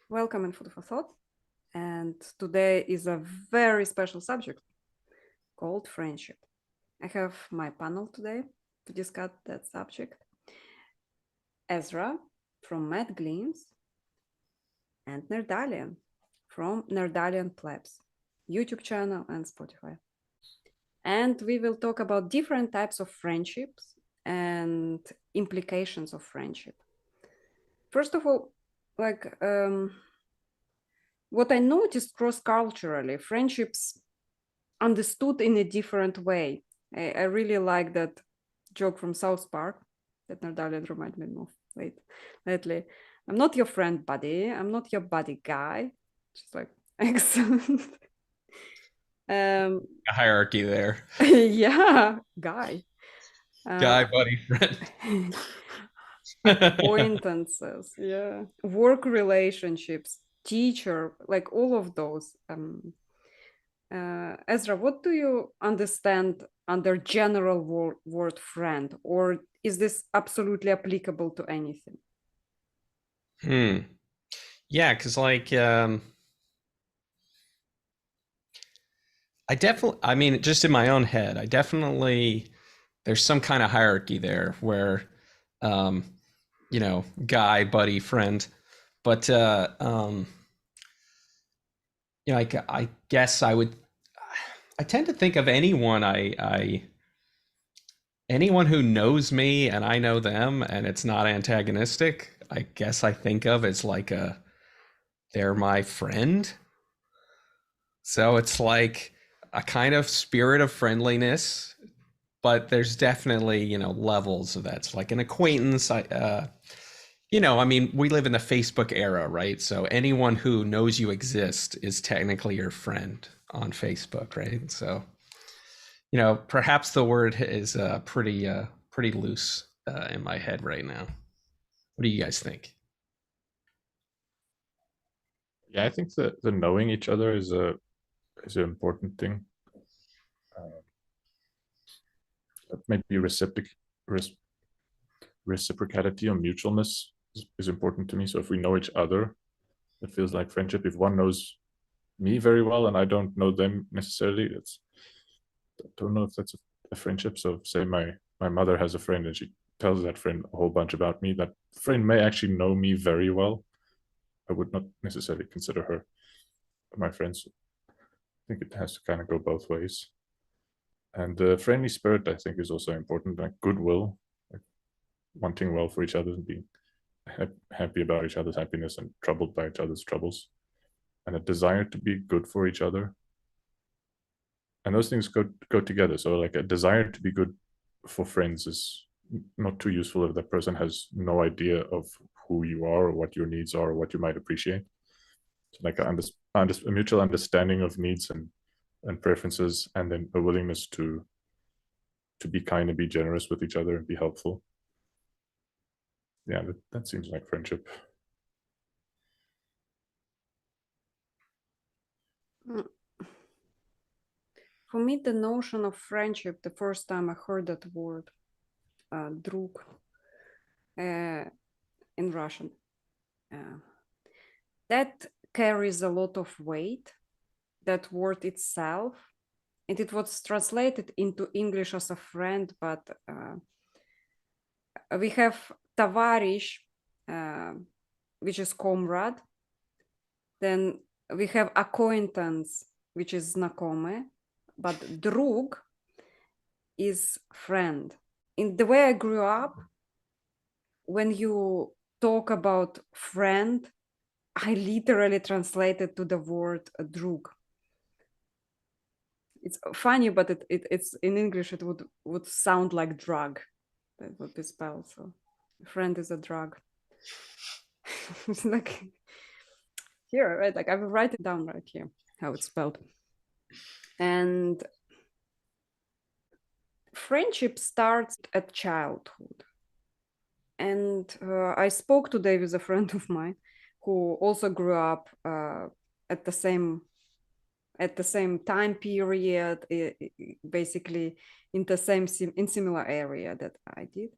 Welcome in Food for Thought. And today is a very special subject called friendship. I have my panel today to discuss that subject. Ezra from Mad Gleams and Nerdalliun from Nerdalliun Plebz, YouTube channel and Spotify. And we will talk about different types of friendships and implications of friendship. First of all, what I noticed cross-culturally, friendships understood in a different way. I really like that joke from South Park that Nerdalliun reminded me of lately. I'm not your friend, buddy. I'm not your buddy guy. Just like, excellent. A hierarchy there. Yeah, guy. Guy, buddy, friend. Acquaintances, yeah. Work relationships, teacher, like all of those. Ezra, what do you understand under general word friend, or is this absolutely applicable to anything? Hmm. Yeah, because I mean, just in my own head, there's some kind of hierarchy there where, um, guy, buddy, friend. But, I guess I tend to think of anyone who knows me and I know them and it's not antagonistic, I guess I think of as they're my friend. So it's like a kind of spirit of friendliness, but there's definitely, levels of that. It's like an acquaintance. I mean, we live in the Facebook era, right? So anyone who knows you exist is technically your friend on Facebook, right? So, perhaps the word is pretty loose in my head right now. What do you guys think? Yeah, I think that the knowing each other is an important thing. Maybe reciprocality or mutualness is important to me. So if we know each other, it feels like friendship. If one knows me very well and I don't know them necessarily, I don't know if that's a friendship. So say my mother has a friend and she tells that friend a whole bunch about me. That friend may actually know me very well. I would not necessarily consider her my friend. So I think it has to kind of go both ways. And the friendly spirit, I think, is also important, like goodwill, like wanting well for each other and being happy about each other's happiness and troubled by each other's troubles, and a desire to be good for each other. And those things go together. So, like a desire to be good for friends is not too useful if that person has no idea of who you are or what your needs are or what you might appreciate. So like a mutual understanding of needs and preferences, and then a willingness to be kind and be generous with each other and be helpful. Yeah, that seems like friendship. For me, the notion of friendship, the first time I heard that word, drug, in Russian, that carries a lot of weight, that word itself. And it was translated into English as a friend, but we have tavarish, which is comrade. Then we have acquaintance, which is знакомый, but друг is friend. In the way I grew up, when you talk about friend, I literally translated to the word drug. It's funny, but it's in English it would sound like drug. That would be spelled. So friend is a drug. It's like here, right? Like I will write it down right here, how it's spelled. And friendship starts at childhood. And I spoke today with a friend of mine who also grew up at the same time period, basically in the same in similar area that I did.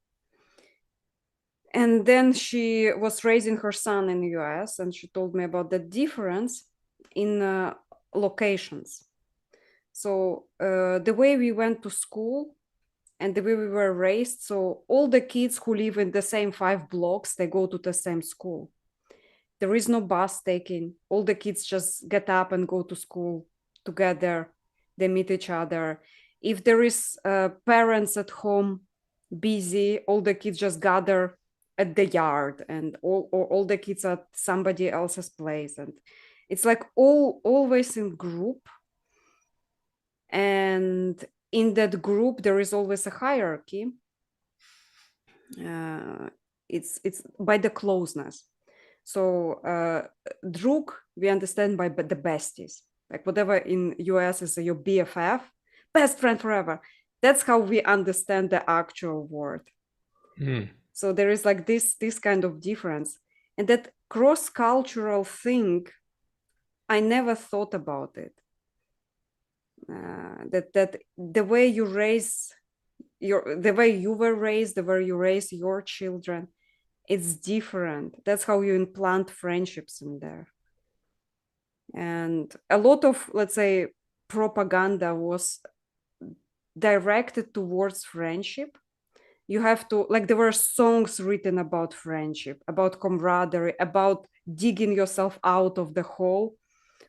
And then she was raising her son in the US, and she told me about the difference in locations. So the way we went to school and the way we were raised, so all the kids who live in the same 5 blocks, they go to the same school. There is no bus taking. All the kids just get up and go to school together. They meet each other. If there is parents at home busy, all the kids just gather at the yard, and all the kids at somebody else's place. And it's like always in group. And in that group, there is always a hierarchy. It's by the closeness. So drug, we understand by the besties, like whatever in US is your BFF, best friend forever. That's how we understand the actual word. So there is like this kind of difference. And that cross-cultural thing, I never thought about it. That the way you raise the way you were raised, the way you raise your children, it's different. That's how you implant friendships in there. And a lot of, let's say, propaganda was directed towards friendship. You have to, like, there were songs written about friendship, about camaraderie, about digging yourself out of the hole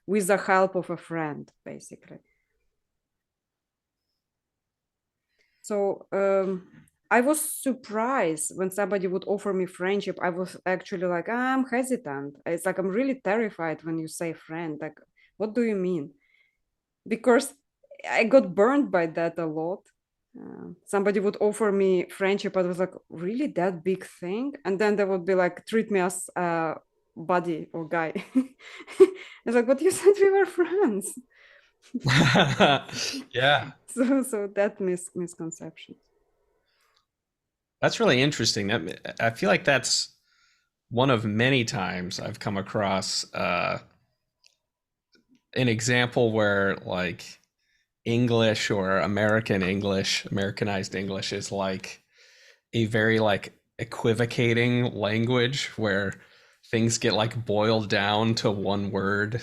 with the help of a friend, basically. So I was surprised when somebody would offer me friendship. I was actually like, I'm hesitant. It's like, I'm really terrified when you say friend. Like, what do you mean? Because I got burned by that a lot. Somebody would offer me friendship. I was like, really, that big thing? And then they would be like, treat me as a buddy or guy. It's like, but you said we were friends. Yeah. So that misconception. That's really interesting. That I feel like that's one of many times I've come across an example where like English or Americanized English is like a very like equivocating language where things get like boiled down to one word,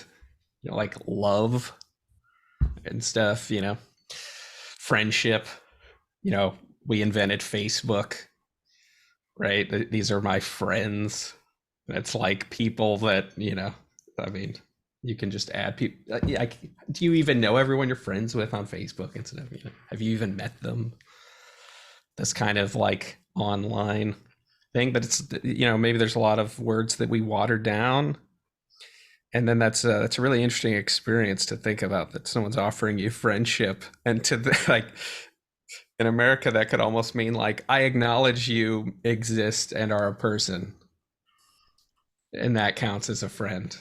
you know, like love and stuff, you know, friendship, you know, we invented Facebook, right? These are my friends. It's like people that, you know, I mean, you can just add people. Do you even know everyone you're friends with on Facebook and stuff? You know, have you even met them? This kind of like online thing, but it's, you know, maybe there's a lot of words that we water down, and then that's a really interesting experience to think about, that someone's offering you friendship, and to the, like in America that could almost mean like, I acknowledge you exist and are a person, and that counts as a friend.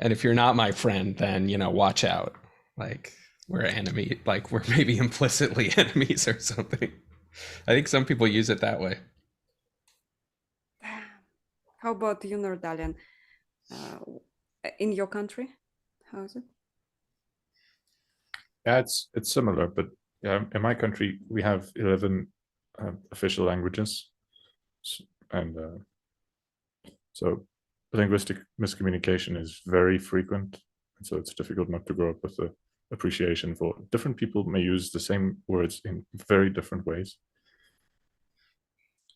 And if you're not my friend, then, you know, watch out. Like we're enemy, like we're maybe implicitly enemies or something. I think some people use it that way. How about you, Nerdalliun? In your country, how is it? Yeah, it's similar, but yeah, in my country we have 11 official languages, and so linguistic miscommunication is very frequent, and so it's difficult not to grow up with the appreciation for different people may use the same words in very different ways.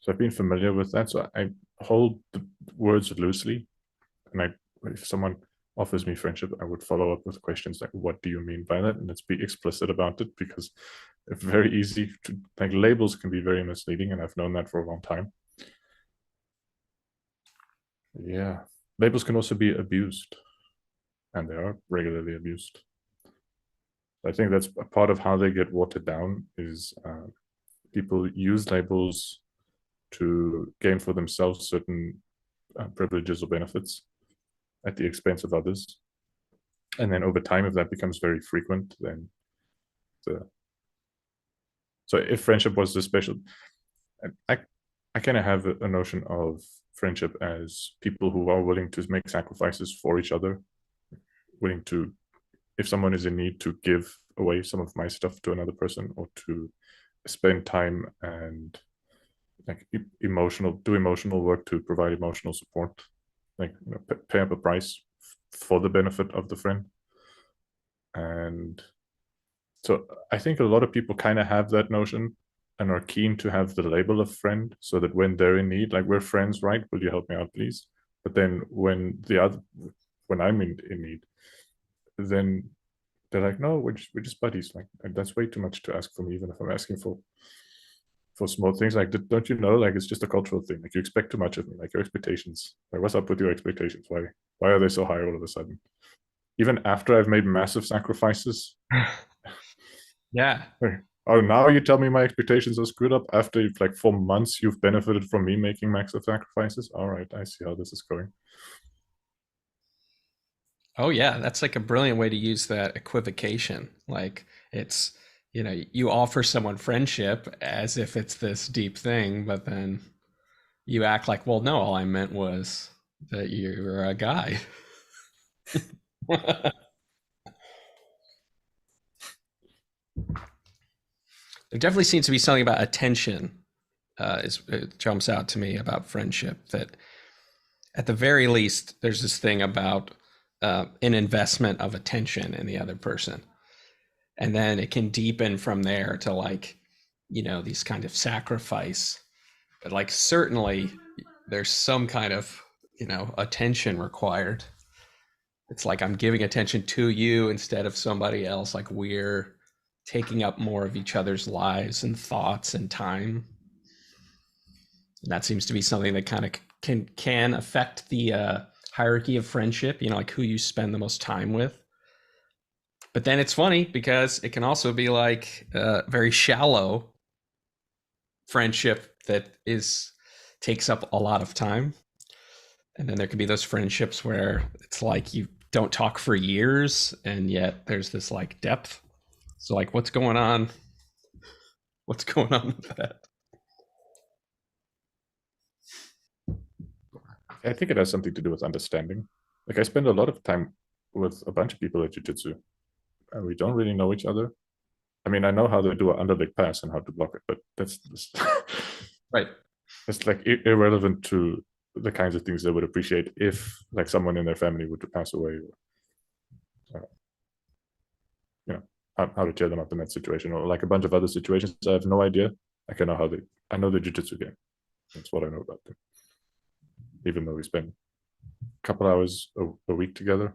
So I've been familiar with that. So I hold the words loosely, and if someone offers me friendship, I would follow up with questions like, what do you mean by that? And let's be explicit about it, because it's very easy to, like, labels can be very misleading, and I've known that for a long time. Yeah, labels can also be abused, and they are regularly abused. I think that's a part of how they get watered down, is people use labels to gain for themselves certain privileges or benefits at the expense of others. And then over time, if that becomes very frequent, then so if friendship was this special, I kind of have a notion of friendship as people who are willing to make sacrifices for each other, willing to, if someone is in need, to give away some of my stuff to another person, or to spend time and like do emotional work to provide emotional support, like pay up a price for the benefit of the friend. And so I think a lot of people kind of have that notion and are keen to have the label of friend, so that when they're in need, like, we're friends, right? Will you help me out, please? But then when I'm in need, then they're like, no, we're just buddies. Like, and that's way too much to ask from me, even if I'm asking for small things. Like, don't you know, like, it's just a cultural thing. Like, you expect too much of me. Like, your expectations, like, what's up with your expectations? Why are they so high all of a sudden? Even after I've made massive sacrifices. Yeah. Oh, now you tell me my expectations are screwed up after you've, like, for months you've benefited from me making massive sacrifices. All right, I see how this is going. Oh yeah, that's like a brilliant way to use that equivocation. Like, it's, you offer someone friendship as if it's this deep thing, but then you act like, well, no, all I meant was that you're a guy. There definitely seems to be something about attention. It jumps out to me about friendship, that at the very least, there's this thing about an investment of attention in the other person. And then it can deepen from there to, like, these kind of sacrifice. But, like, certainly there's some kind of, attention required. It's like I'm giving attention to you instead of somebody else. Like, we're taking up more of each other's lives and thoughts and time. And that seems to be something that kind of can affect the hierarchy of friendship, like who you spend the most time with. But then it's funny because it can also be like a very shallow friendship that takes up a lot of time. And then there can be those friendships where it's like you don't talk for years, and yet there's this, like, depth. So, like, what's going on? What's going on with that? I think it has something to do with understanding. Like, I spend a lot of time with a bunch of people at jiu-jitsu, and we don't really know each other. I mean, I know how to do an underleg pass and how to block it, but that's Right. It's like irrelevant to the kinds of things they would appreciate if, like, someone in their family were to pass away, or, how to cheer them up in that situation, or like a bunch of other situations. I have no idea. Like, I know the jiu-jitsu game. That's what I know about them. Even though we spend a couple hours a week together,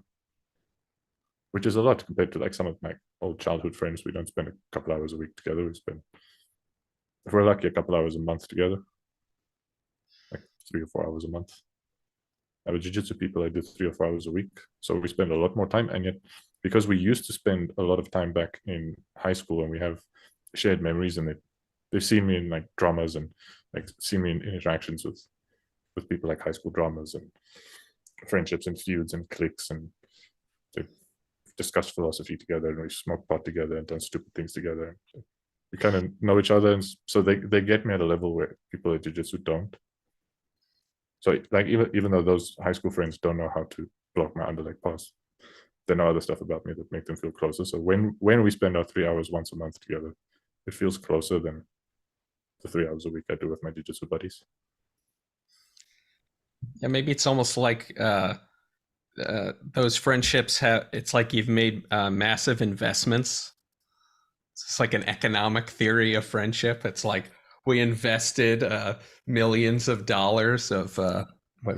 which is a lot compared to, like, some of my old childhood friends. We don't spend a couple hours a week together. We spend, if we're lucky, a couple hours a month together, like 3 or 4 hours a month. With jiu-jitsu people, I do 3 or 4 hours a week, so we spend a lot more time. And yet, because we used to spend a lot of time back in high school, and we have shared memories, and they've seen me in, like, dramas, and, like, seen me in interactions with people, like high school dramas and friendships and feuds and cliques, and they've discussed philosophy together, and we smoked pot together and done stupid things together. So we kind of know each other, and so they get me at a level where people at jiu-jitsu don't. So, like, even though those high school friends don't know how to block my underleg pass, they know other stuff about me that make them feel closer. So when we spend our 3 hours once a month together, it feels closer than the 3 hours a week I do with my jiu-jitsu buddies. Yeah, maybe it's almost like those friendships it's like you've made massive investments. It's like an economic theory of friendship. It's like we invested millions of dollars of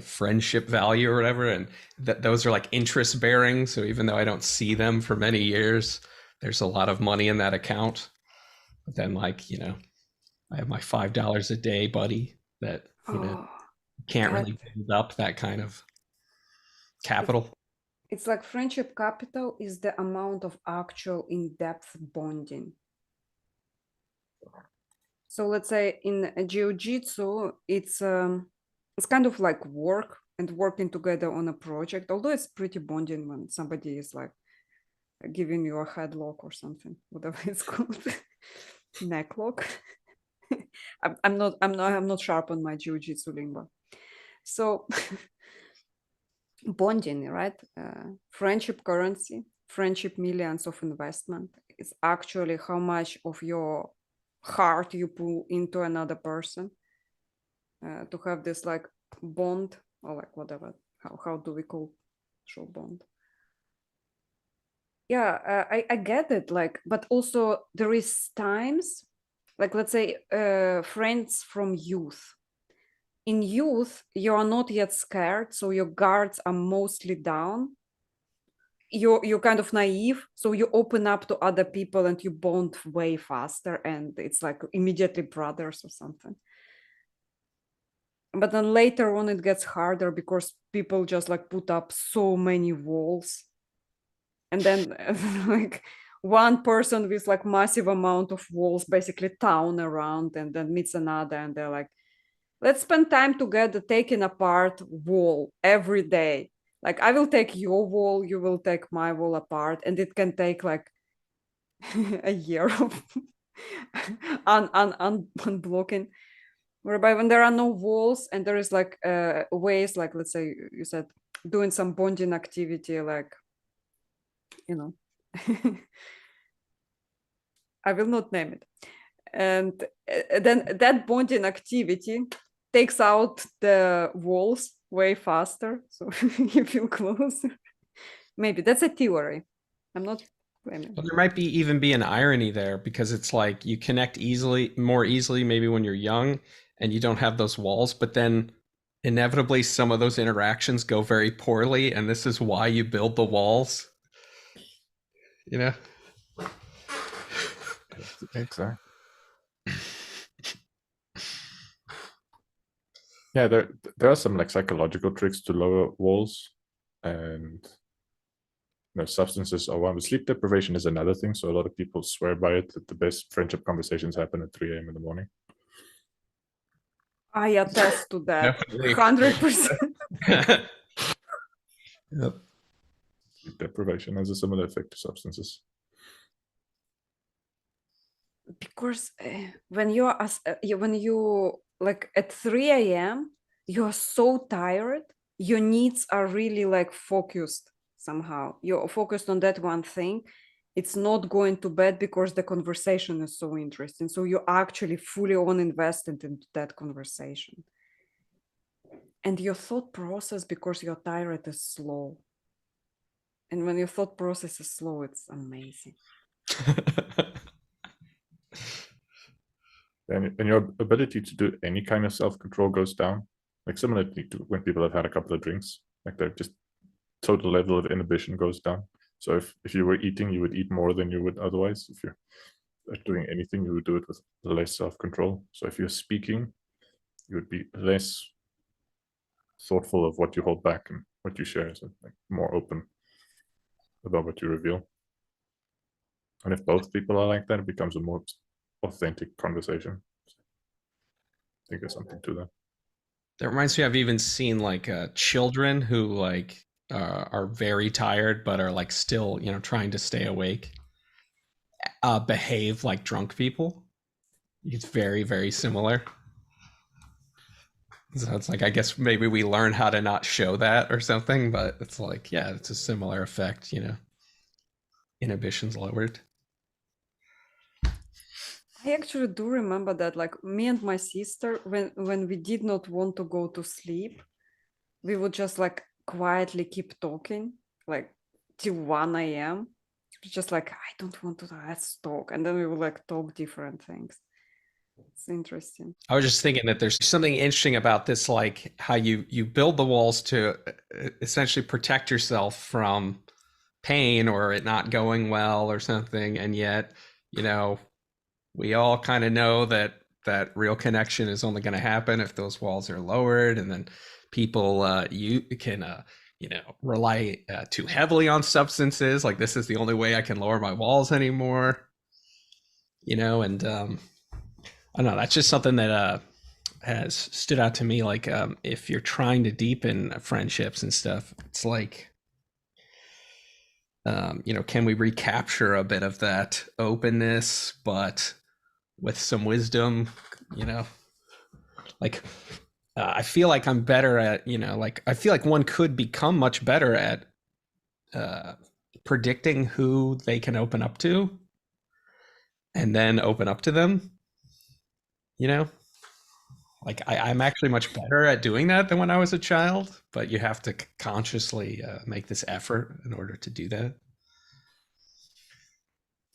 friendship value or whatever, and those are, like, interest bearing. So even though I don't see them for many years, there's a lot of money in that account. But then, like, I have my $5 a day buddy that can't really build up that kind of capital. It's like friendship capital is the amount of actual in-depth bonding. So let's say in jiu-jitsu, it's kind of like work and working together on a project, although it's pretty bonding when somebody is, like, giving you a headlock or something, whatever it's called, neck lock. I'm not sharp on my jiu-jitsu lingo. So bonding, right? Friendship currency, friendship millions of investment is actually how much of your heart you put into another person. to have this like bond, or like whatever. How do we call show bond? Yeah, I get it. Like, but also there is times, like let's say friends from youth. In youth, you are not yet scared, so your guards are mostly down. You're kind of naive, so you open up to other people and you bond way faster, and it's like immediately brothers or something. But then later on it gets harder because people just like put up so many walls, and then like one person with like massive amount of walls basically town around, and then meets another, and they're like, let's spend time together taking apart wall every day. Like, I will take your wall, you will take my wall apart, and it can take like a year of unblocking. Whereby when there are no walls and there is like ways, like let's say you said, doing some bonding activity, like, you know, I will not name it. And then that bonding activity takes out the walls way faster, so you feel closer. Maybe that's a theory. I'm not claiming. Well, there might be even be an irony there, because it's like you connect more easily maybe when you're young and you don't have those walls, but then inevitably some of those interactions go very poorly, and this is why you build the walls. You know? Exactly. Yeah, there are some like psychological tricks to lower walls, and substances are one. Sleep deprivation is another thing. So a lot of people swear by it, that the best friendship conversations happen at 3 a.m. in the morning. I attest to that. Definitely. 100%. Yep. Sleep deprivation has a similar effect to substances. Because when you like at 3 a.m., you are so tired, your needs are really like focused somehow. You're focused on that one thing. It's not going to bed because the conversation is so interesting. So you're actually fully on invested into that conversation. And your thought process, because you're tired, is slow. And when your thought process is slow, it's amazing. And your ability to do any kind of self-control goes down, like similarly to when people have had a couple of drinks, like their just total level of inhibition goes down. So if you were eating, you would eat more than you would otherwise. If you're doing anything, you would do it with less self-control. So if you're speaking, you would be less thoughtful of what you hold back and what you share, so like more open about what you reveal. And if both people are like that, it becomes a more authentic conversation. I think there's something to that. That reminds me, I've even seen like children who like are very tired but are like still, trying to stay awake, behave like drunk people. It's very, very similar. So it's like, I guess maybe we learn how to not show that or something, but it's like, yeah, it's a similar effect, inhibition's lowered. I actually do remember that, like me and my sister, when we did not want to go to sleep, we would just like quietly keep talking, like till 1 a.m. Just like, I don't want to, let's talk. And then we would like talk different things. It's interesting. I was just thinking that there's something interesting about this, like how you build the walls to essentially protect yourself from pain or it not going well or something, and yet, we all kind of know that real connection is only going to happen if those walls are lowered, and then people you can rely too heavily on substances, like this is the only way I can lower my walls anymore, and I don't know, that's just something that has stood out to me, like if you're trying to deepen friendships and stuff, it's like can we recapture a bit of that openness but with some wisdom, like I feel like I'm better at, like I feel like one could become much better at predicting who they can open up to and then open up to them, Like I'm actually much better at doing that than when I was a child, but you have to consciously make this effort in order to do that.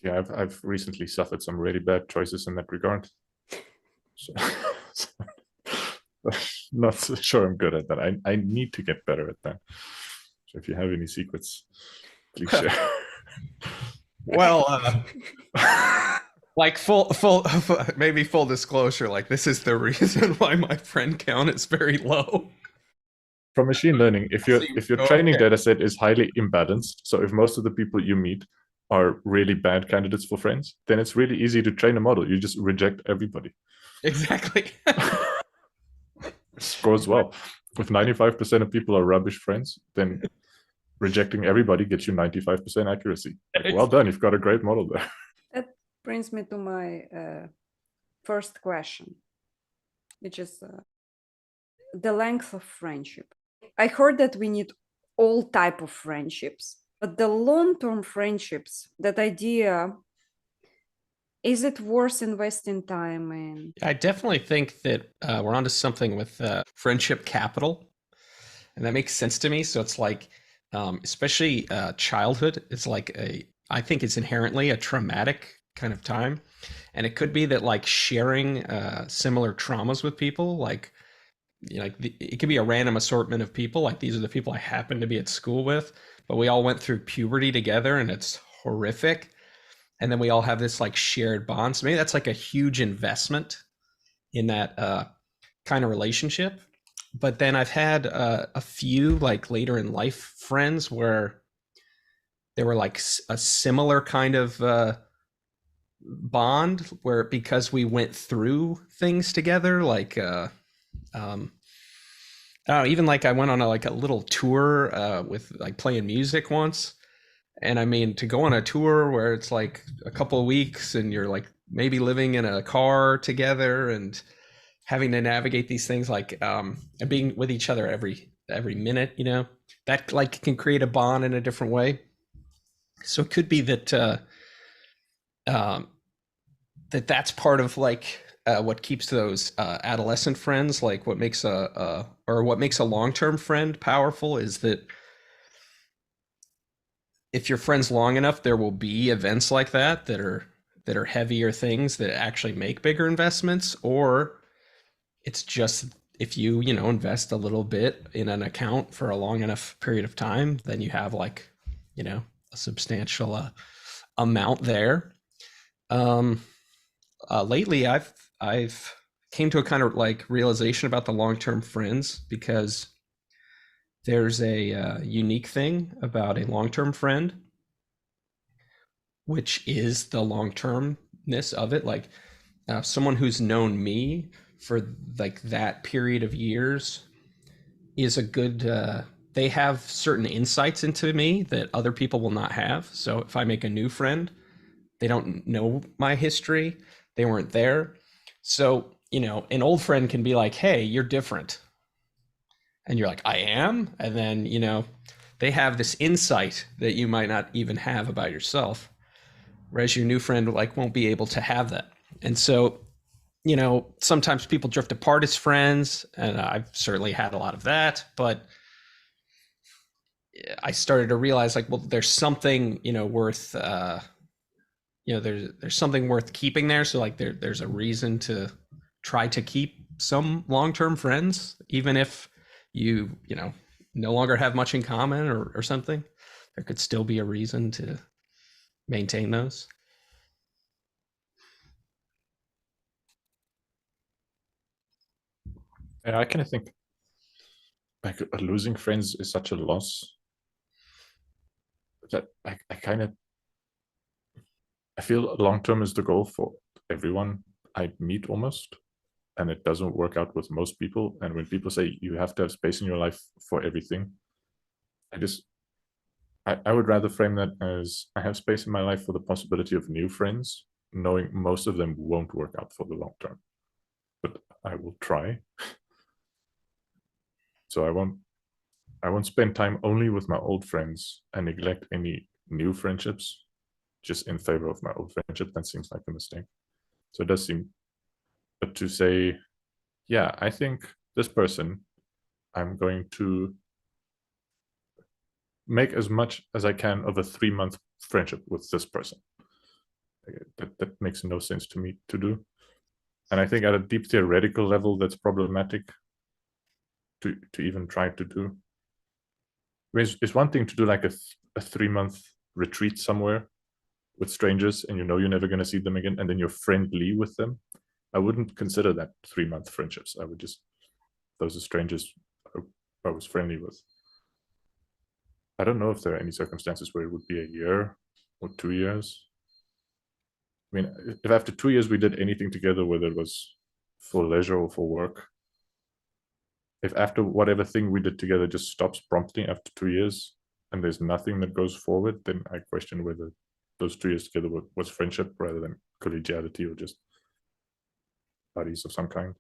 Yeah, I've recently suffered some really bad choices in that regard. So, not so sure I'm good at that. I need to get better at that. So if you have any secrets, please share. Well, like maybe full disclosure, like this is the reason why my friend count is very low. From machine learning, if your training Okay. data set is highly imbalanced, so if most of the people you meet are really bad candidates for friends, then it's really easy to train a model. You just reject everybody. Exactly. Scores well. If 95% of people are rubbish friends, then rejecting everybody gets you 95% accuracy. Like, well done, you've got a great model there. That brings me to my first question, which is the length of friendship. I heard that we need all type of friendships, but the long-term friendships, that idea, is it worth investing time in? I definitely think that we're onto something with friendship capital, and that makes sense to me. So it's like, especially childhood, it's like I think it's inherently a traumatic kind of time, and it could be that like sharing similar traumas with people, like it could be a random assortment of people. Like these are the people I happen to be at school with, but we all went through puberty together, and it's horrific. And then we all have this like shared bond. So maybe that's like a huge investment in that kind of relationship. But then I've had a few like later in life friends where they were like a similar kind of bond, where because we went through things together, like um, I don't know, even like I went on like a little tour with like playing music once. And I mean, to go on a tour where it's like a couple of weeks and you're like maybe living in a car together and having to navigate these things, like and being with each other every minute, that like can create a bond in a different way. So it could be that um, that's part of like what keeps those adolescent friends, like what makes what makes a long-term friend powerful, is that if you're friends long enough, there will be events like that are heavier things that actually make bigger investments. Or it's just if you invest a little bit in an account for a long enough period of time, then you have like a substantial amount there. Lately I've came to a kind of like realization about the long-term friends, because there's a unique thing about a long-term friend, which is the long-termness of it. Like someone who's known me for like that period of years is a good they have certain insights into me that other people will not have. So if I make a new friend, they don't know my history, they weren't there. So an old friend can be like, hey, you're different, and you're like, I am. And then they have this insight that you might not even have about yourself, whereas your new friend like won't be able to have that. And so sometimes people drift apart as friends, and I've certainly had a lot of that. But I started to realize, like, well, there's something worth there's something worth keeping there. So like there's a reason to try to keep some long-term friends, even if you no longer have much in common or something. There could still be a reason to maintain those. And I kind of think like losing friends is such a loss that I feel long term is the goal for everyone I meet almost, and it doesn't work out with most people. And when people say you have to have space in your life for everything, I would rather frame that as I have space in my life for the possibility of new friends, knowing most of them won't work out for the long term, but I will try. So I won't spend time only with my old friends and neglect any new friendships just in favor of my old friendship. That seems like a mistake. So it does seem, but to say yeah, I think this person, I'm going to make as much as I can of a 3-month friendship with this person. That makes no sense to me to do. And I think at a deep theoretical level, that's problematic to even try to do. I mean, it's one thing to do like a 3-month retreat somewhere with strangers and you know you're never going to see them again, and then you're friendly with them. I wouldn't consider that 3-month friendships. I would just, those are strangers I was friendly with. I don't know if there are any circumstances where it would be a year or 2 years. I mean, if after 2 years we did anything together, whether it was for leisure or for work, if after whatever thing we did together just stops prompting after 2 years and there's nothing that goes forward, then I question whether those 2 years together was friendship rather than collegiality or just buddies of some kind.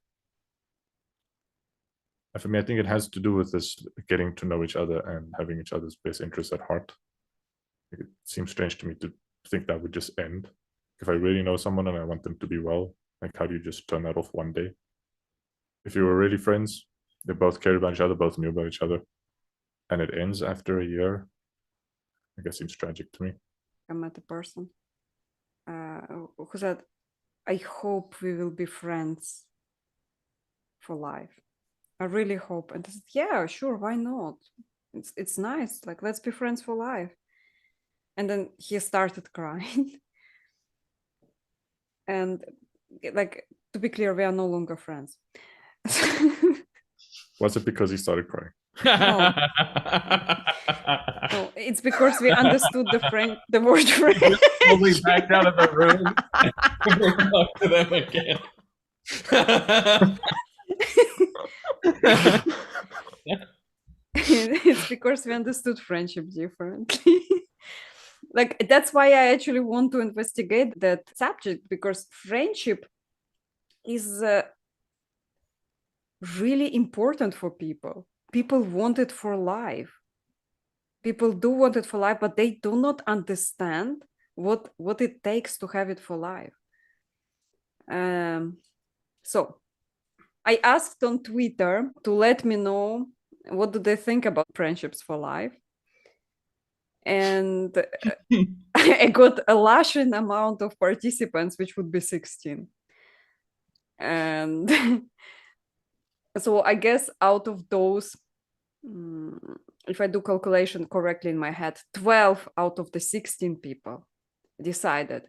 And for me, I think it has to do with this getting to know each other and having each other's best interests at heart. It seems strange to me to think that would just end. If I really know someone and I want them to be well, like how do you just turn that off one day? If you were really friends, they both cared about each other, both knew about each other, and it ends after a year, I guess seems tragic to me. I met a person who said, I hope we will be friends for life. I really hope. And I said, yeah, sure, why not? It's nice. Like, let's be friends for life. And then he started crying. And like, to be clear, we are no longer friends. Was it because he started crying? No. No, it's because we understood the word friend. Slowly back out of the room and we'll talk to them again. It's because we understood friendship differently. Like, that's why I actually want to investigate that subject, because friendship is really important for people. People want it for life. People do want it for life, but they do not understand what it takes to have it for life. So I asked on Twitter to let me know what do they think about friendships for life. And I got a lashing amount of participants, which would be 16. And so I guess out of those, if I do calculation correctly in my head, 12 out of the 16 people decided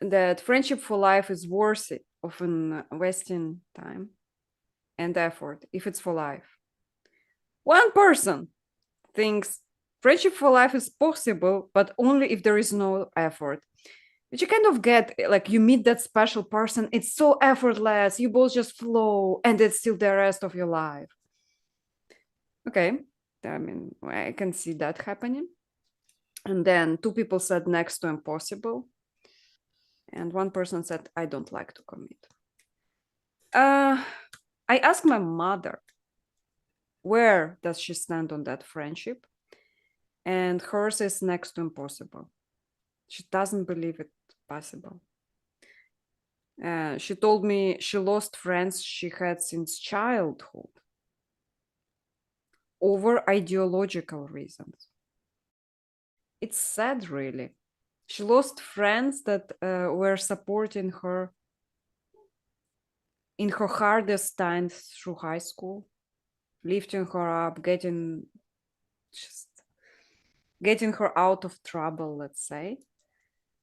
that friendship for life is worthy of investing time and effort if it's for life. One person thinks friendship for life is possible, but only if there is no effort. Which you kind of get, like, you meet that special person, it's so effortless, you both just flow, and it's still the rest of your life. Okay, I mean, I can see that happening. And then 2 people said next to impossible. And 1 person said, I don't like to commit. I asked my mother, where does she stand on that friendship? And hers is next to impossible. She doesn't believe it possible. She told me she lost friends she had since childhood over ideological reasons. It's sad, really. She lost friends that were supporting her in her hardest times through high school, lifting her up, getting her out of trouble, let's say.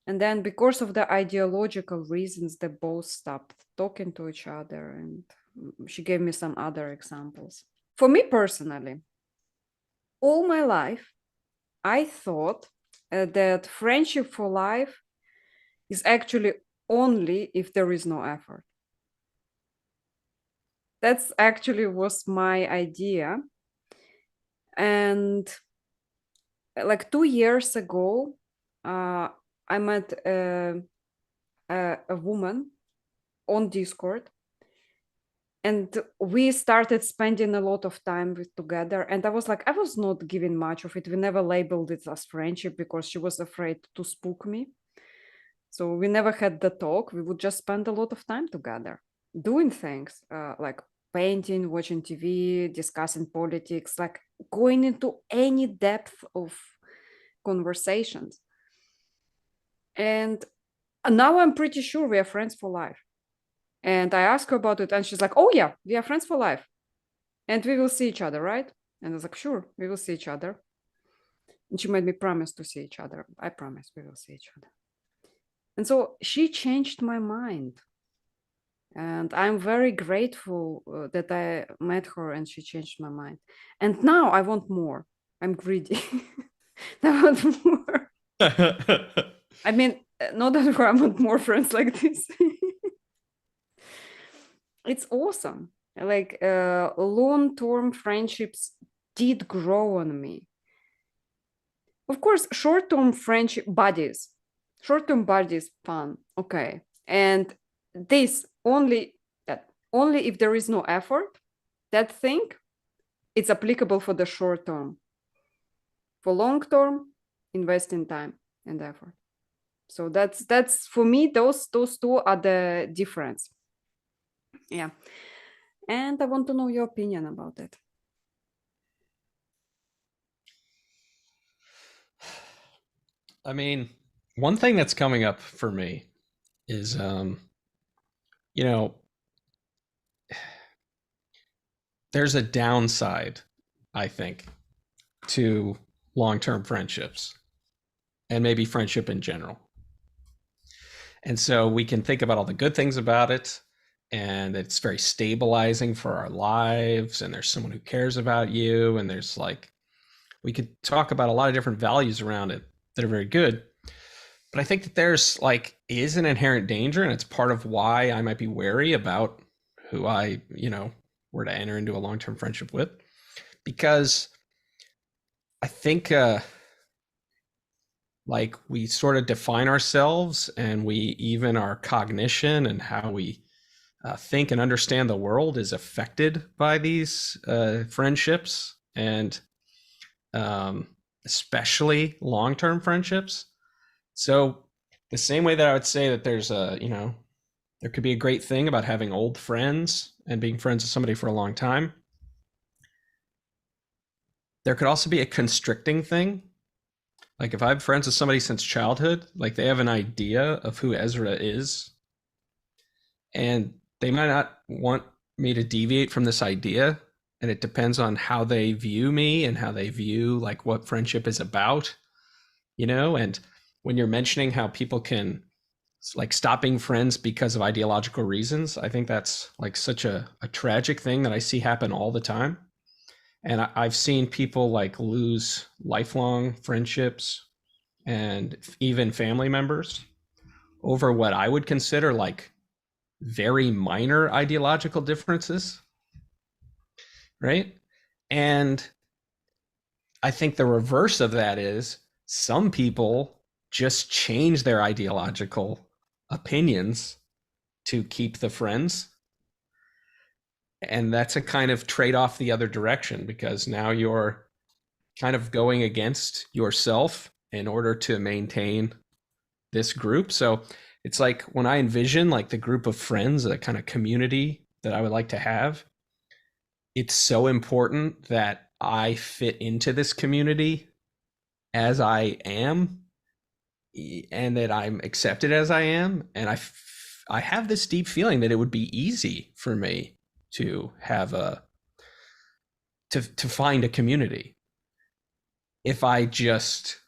And then because of the ideological reasons, they both stopped talking to each other. And she gave me some other examples. For me personally, all my life, I thought that friendship for life is actually only if there is no effort. That's actually was my idea. And like 2 years ago, I met a woman on Discord, and we started spending a lot of time together. And I was like, I was not giving much of it. We never labeled it as friendship because she was afraid to spook me. So we never had the talk. We would just spend a lot of time together. doing things like painting, watching TV, discussing politics, like going into any depth of conversations. And now I'm pretty sure we are friends for life. And I asked her about it, and she's like, "Oh yeah, we are friends for life, and we will see each other, right?" And I was like, "Sure, we will see each other." And she made me promise to see each other. I promise we will see each other. And so she changed my mind. And I'm very grateful that I met her and she changed my mind. And now I want more. I'm greedy. I want more. I mean, not that I want more friends like this. It's awesome. Like long-term friendships did grow on me. Of course, short-term friendship buddies, short-term buddies, fun, okay. And this only if there is no effort, that thing, it's applicable for the short term. For long term, invest in time and effort. So that's for me, those two are the difference. Yeah. And I want to know your opinion about it. I mean, one thing that's coming up for me is, you know, there's a downside, I think, to long-term friendships and maybe friendship in general. And so we can think about all the good things about it, and it's very stabilizing for our lives, and there's someone who cares about you, and there's like, we could talk about a lot of different values around it that are very good. But I think that there's like is an inherent danger, and it's part of why I might be wary about who I, were to enter into a long-term friendship with, because I think like we sort of define ourselves, and we even our cognition and how we think and understand the world is affected by these friendships, and especially long-term friendships. So the same way that I would say that there's there could be a great thing about having old friends and being friends with somebody for a long time, there could also be a constricting thing. Like if I'm friends with somebody since childhood, like they have an idea of who Ezra is, and they might not want me to deviate from this idea, and it depends on how they view me and how they view like what friendship is about, and when you're mentioning how people can like stop being friends because of ideological reasons, I think that's like such a tragic thing that I see happen all the time. And I've seen people like lose lifelong friendships and even family members over what I would consider like very minor ideological differences, right? And I think the reverse of that is some people just change their ideological opinions to keep the friends. And that's a kind of trade-off the other direction, because now you're kind of going against yourself in order to maintain this group. So it's like when I envision like the group of friends, the kind of community that I would like to have, it's so important that I fit into this community as I am, and that I'm accepted as I am. And I have this deep feeling that it would be easy for me to have to find a community if I just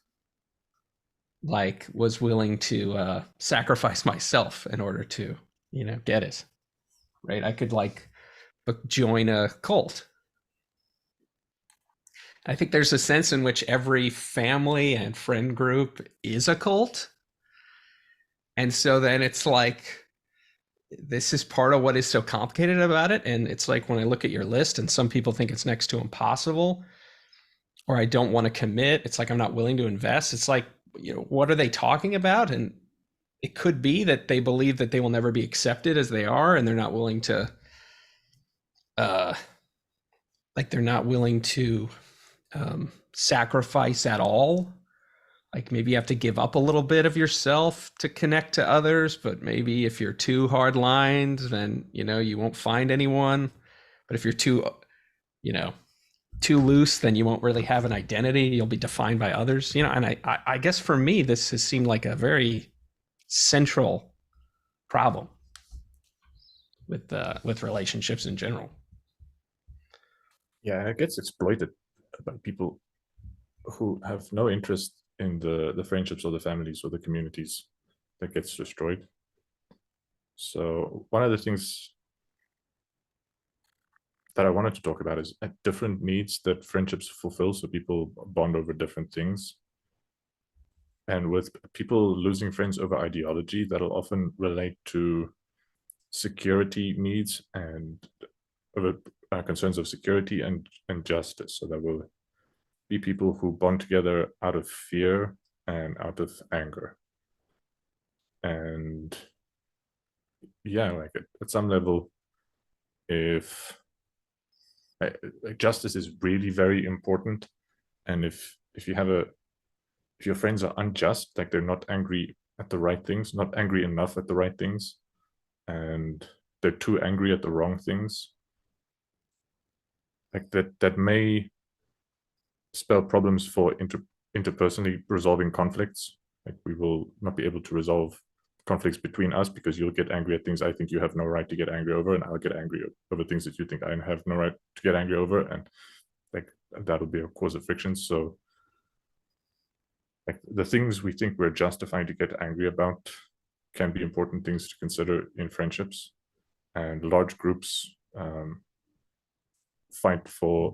like was willing to sacrifice myself in order to get it right. I could like join a cult. I think there's a sense in which every family and friend group is a cult, and so then it's like this is part of what is so complicated about it. And it's like when I look at your list and some people think it's next to impossible, or I don't want to commit, it's like I'm not willing to invest. It's like, what are they talking about? And it could be that they believe that they will never be accepted as they are, and they're not willing to sacrifice at all. like maybe you have to give up a little bit of yourself to connect to others, but maybe if you're too hard lined, then you won't find anyone. But if you're too too loose, then you won't really have an identity. You'll be defined by others. And I guess for me, this has seemed like a very central problem with relationships in general. Yeah, it gets exploited by people who have no interest in the friendships or the families or the communities that gets destroyed. So one of the things that I wanted to talk about is different needs that friendships fulfill. So people bond over different things. And with people losing friends over ideology, that'll often relate to security needs and concerns of security and justice. So there will be people who bond together out of fear and out of anger. And yeah, like at some level, if justice is really very important, and if your friends are unjust, like they're not angry at the right things, not angry enough at the right things, and they're too angry at the wrong things, like that may spell problems for interpersonally resolving conflicts. Like we will not be able to resolve conflicts between us because you'll get angry at things I think you have no right to get angry over, and I'll get angry over things that you think I have no right to get angry over, and like that'll be a cause of friction. So like the things we think we're justified to get angry about can be important things to consider in friendships, and large groups fight for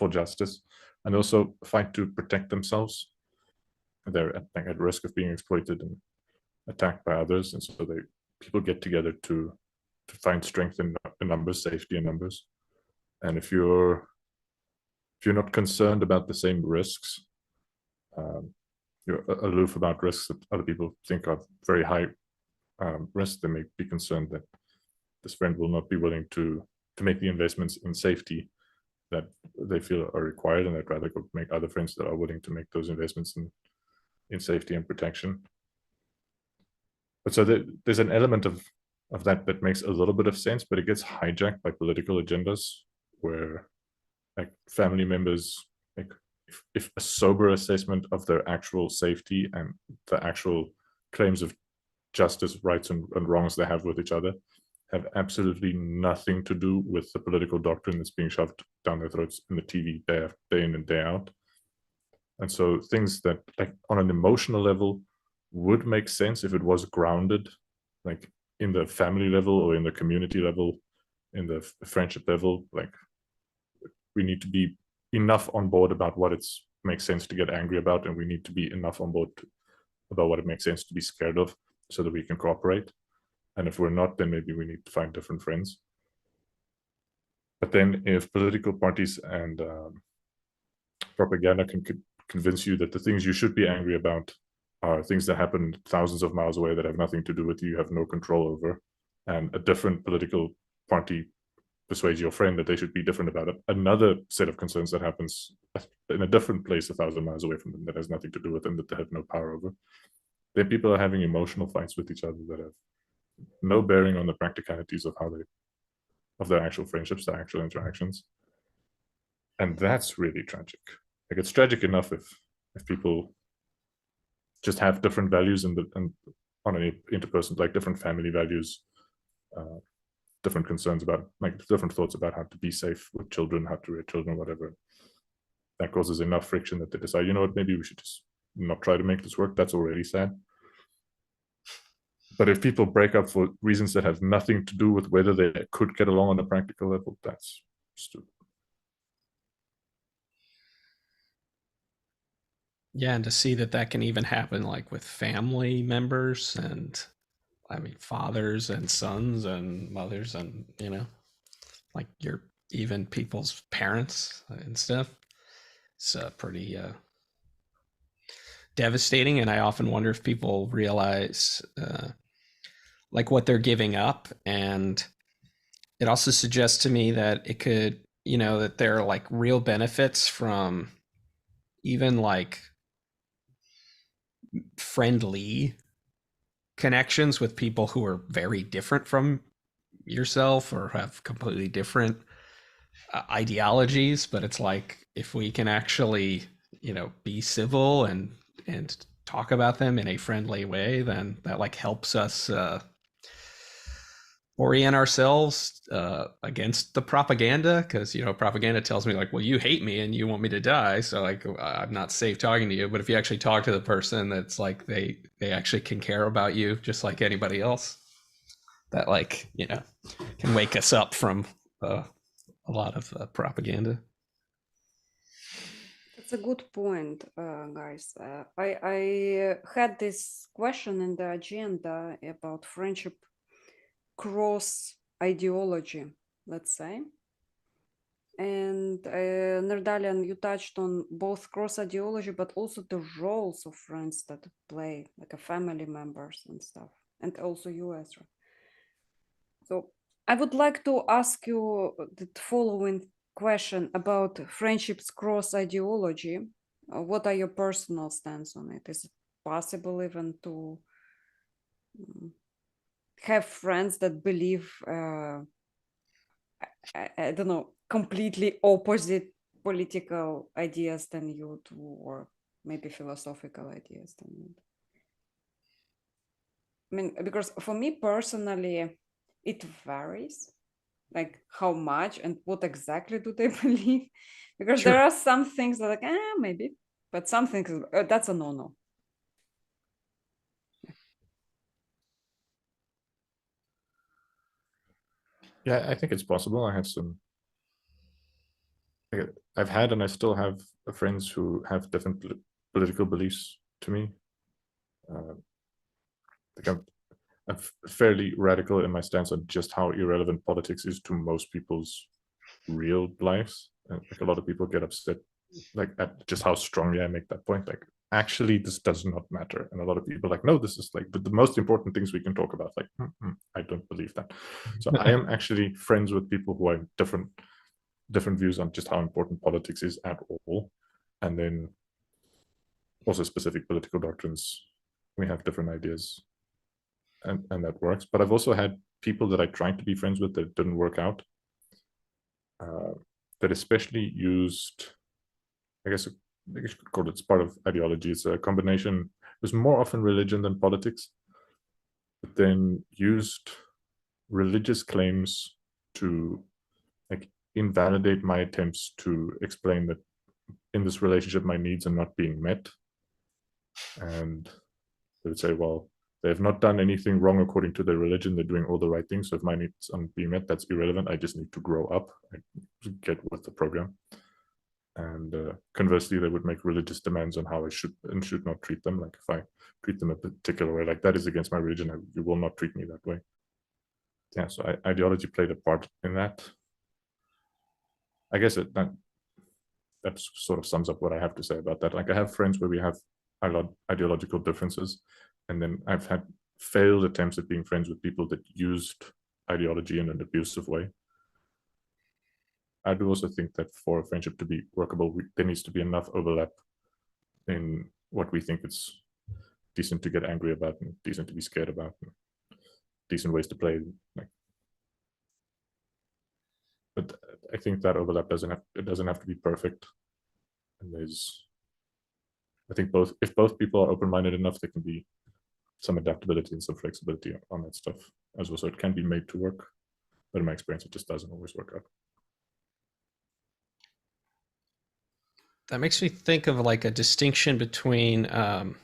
justice and also fight to protect themselves. They're at risk of being exploited and attacked by others, and so people get together to find strength in numbers, safety in numbers. And if you're not concerned about the same risks, you're aloof about risks that other people think are very high risk, they may be concerned that this friend will not be willing to make the investments in safety that they feel are required, and they'd rather go make other friends that are willing to make those investments in safety and protection. But so there's an element of that makes a little bit of sense, but it gets hijacked by political agendas where like family members, like if a sober assessment of their actual safety and the actual claims of justice, rights, and wrongs they have with each other have absolutely nothing to do with the political doctrine that's being shoved down their throats in the TV day in and day out. And so things that like on an emotional level would make sense if it was grounded like in the family level or in the community level, in the friendship level, like we need to be enough on board about what it makes sense to get angry about, and we need to be enough on board about what it makes sense to be scared of so that we can cooperate. And if we're not, then maybe we need to find different friends. But then if political parties and propaganda can convince you that the things you should be angry about are things that happen thousands of miles away that have nothing to do with you, you have no control over, and a different political party persuades your friend that they should be different about it, another set of concerns that happens in a different place 1,000 miles away from them that has nothing to do with them, that they have no power over, then people are having emotional fights with each other that have no bearing on the practicalities of their actual friendships, their actual interactions. And that's really tragic. Like it's tragic enough if people just have different values and on an interpersonal, like different family values, different concerns about, like different thoughts about how to be safe with children, how to rear children, whatever. That causes enough friction that they decide, you know what, maybe we should just not try to make this work. That's already sad. But if people break up for reasons that have nothing to do with whether they could get along on a practical level, that's stupid. Yeah, and to see that can even happen like with family members and I mean fathers and sons and mothers and like your even people's parents and stuff. It's pretty devastating, and I often wonder if people realize like what they're giving up. And it also suggests to me that it could, that there are like real benefits from even like friendly connections with people who are very different from yourself or have completely different ideologies, but it's like if we can actually, be civil and talk about them in a friendly way, then that like helps us orient ourselves against the propaganda, because propaganda tells me like, well, you hate me and you want me to die, so like I'm not safe talking to you. But if you actually talk to the person, that's like they actually can care about you just like anybody else, that like can wake us up from a lot of propaganda. That's a good point, guys. I had this question in the agenda about friendship cross ideology, let's say. And Nerdalliun, you touched on both cross ideology, but also the roles of friends that play, like a family members and stuff, and also you, Ezra. So I would like to ask you the following question about friendships cross ideology. What are your personal stance on it? Is it possible even to have friends that believe I don't know, completely opposite political ideas than you do, or maybe philosophical ideas than you do? I mean, because for me personally, it varies, like how much and what exactly do they believe. Because Sure. there are some things that like, maybe, but some things that's a no-no. Yeah, I think it's possible. I've had and I still have friends who have different political beliefs to me. Like I'm fairly radical in my stance on just how irrelevant politics is to most people's real lives. And like a lot of people get upset like at just how strongly I make that point. Like, actually, this does not matter. And a lot of people are like, no, this is like the most important things we can talk about. Like, I don't believe that. So I am actually friends with people who have different views on just how important politics is at all. And then also specific political doctrines, we have different ideas, and that works. But I've also had people that I tried to be friends with that didn't work out, that especially used, I guess you could call it part of ideology. It's a combination. It was more often religion than politics, but then used religious claims to like invalidate my attempts to explain that in this relationship my needs are not being met. And they would say, well, they have not done anything wrong according to their religion. They're doing all the right things. So if my needs aren't being met, that's irrelevant. I just need to grow up and get with the program. And conversely, they would make religious demands on how I should and should not treat them. Like if I treat them a particular way, like that is against my religion, you will not treat me that way. Yeah, so ideology played a part in that. I guess that sort of sums up what I have to say about that. Like I have friends where we have a lot ideological differences, and then I've had failed attempts at being friends with people that used ideology in an abusive way. I do also think that for a friendship to be workable, there needs to be enough overlap in what we think it's decent to get angry about and decent to be scared about, and decent ways to play. Like, but I think that overlap doesn't have to be perfect. And I think if both people are open-minded enough, there can be some adaptability and some flexibility on that stuff as well. So it can be made to work, but in my experience, it just doesn't always work out. That makes me think of like a distinction between, I don't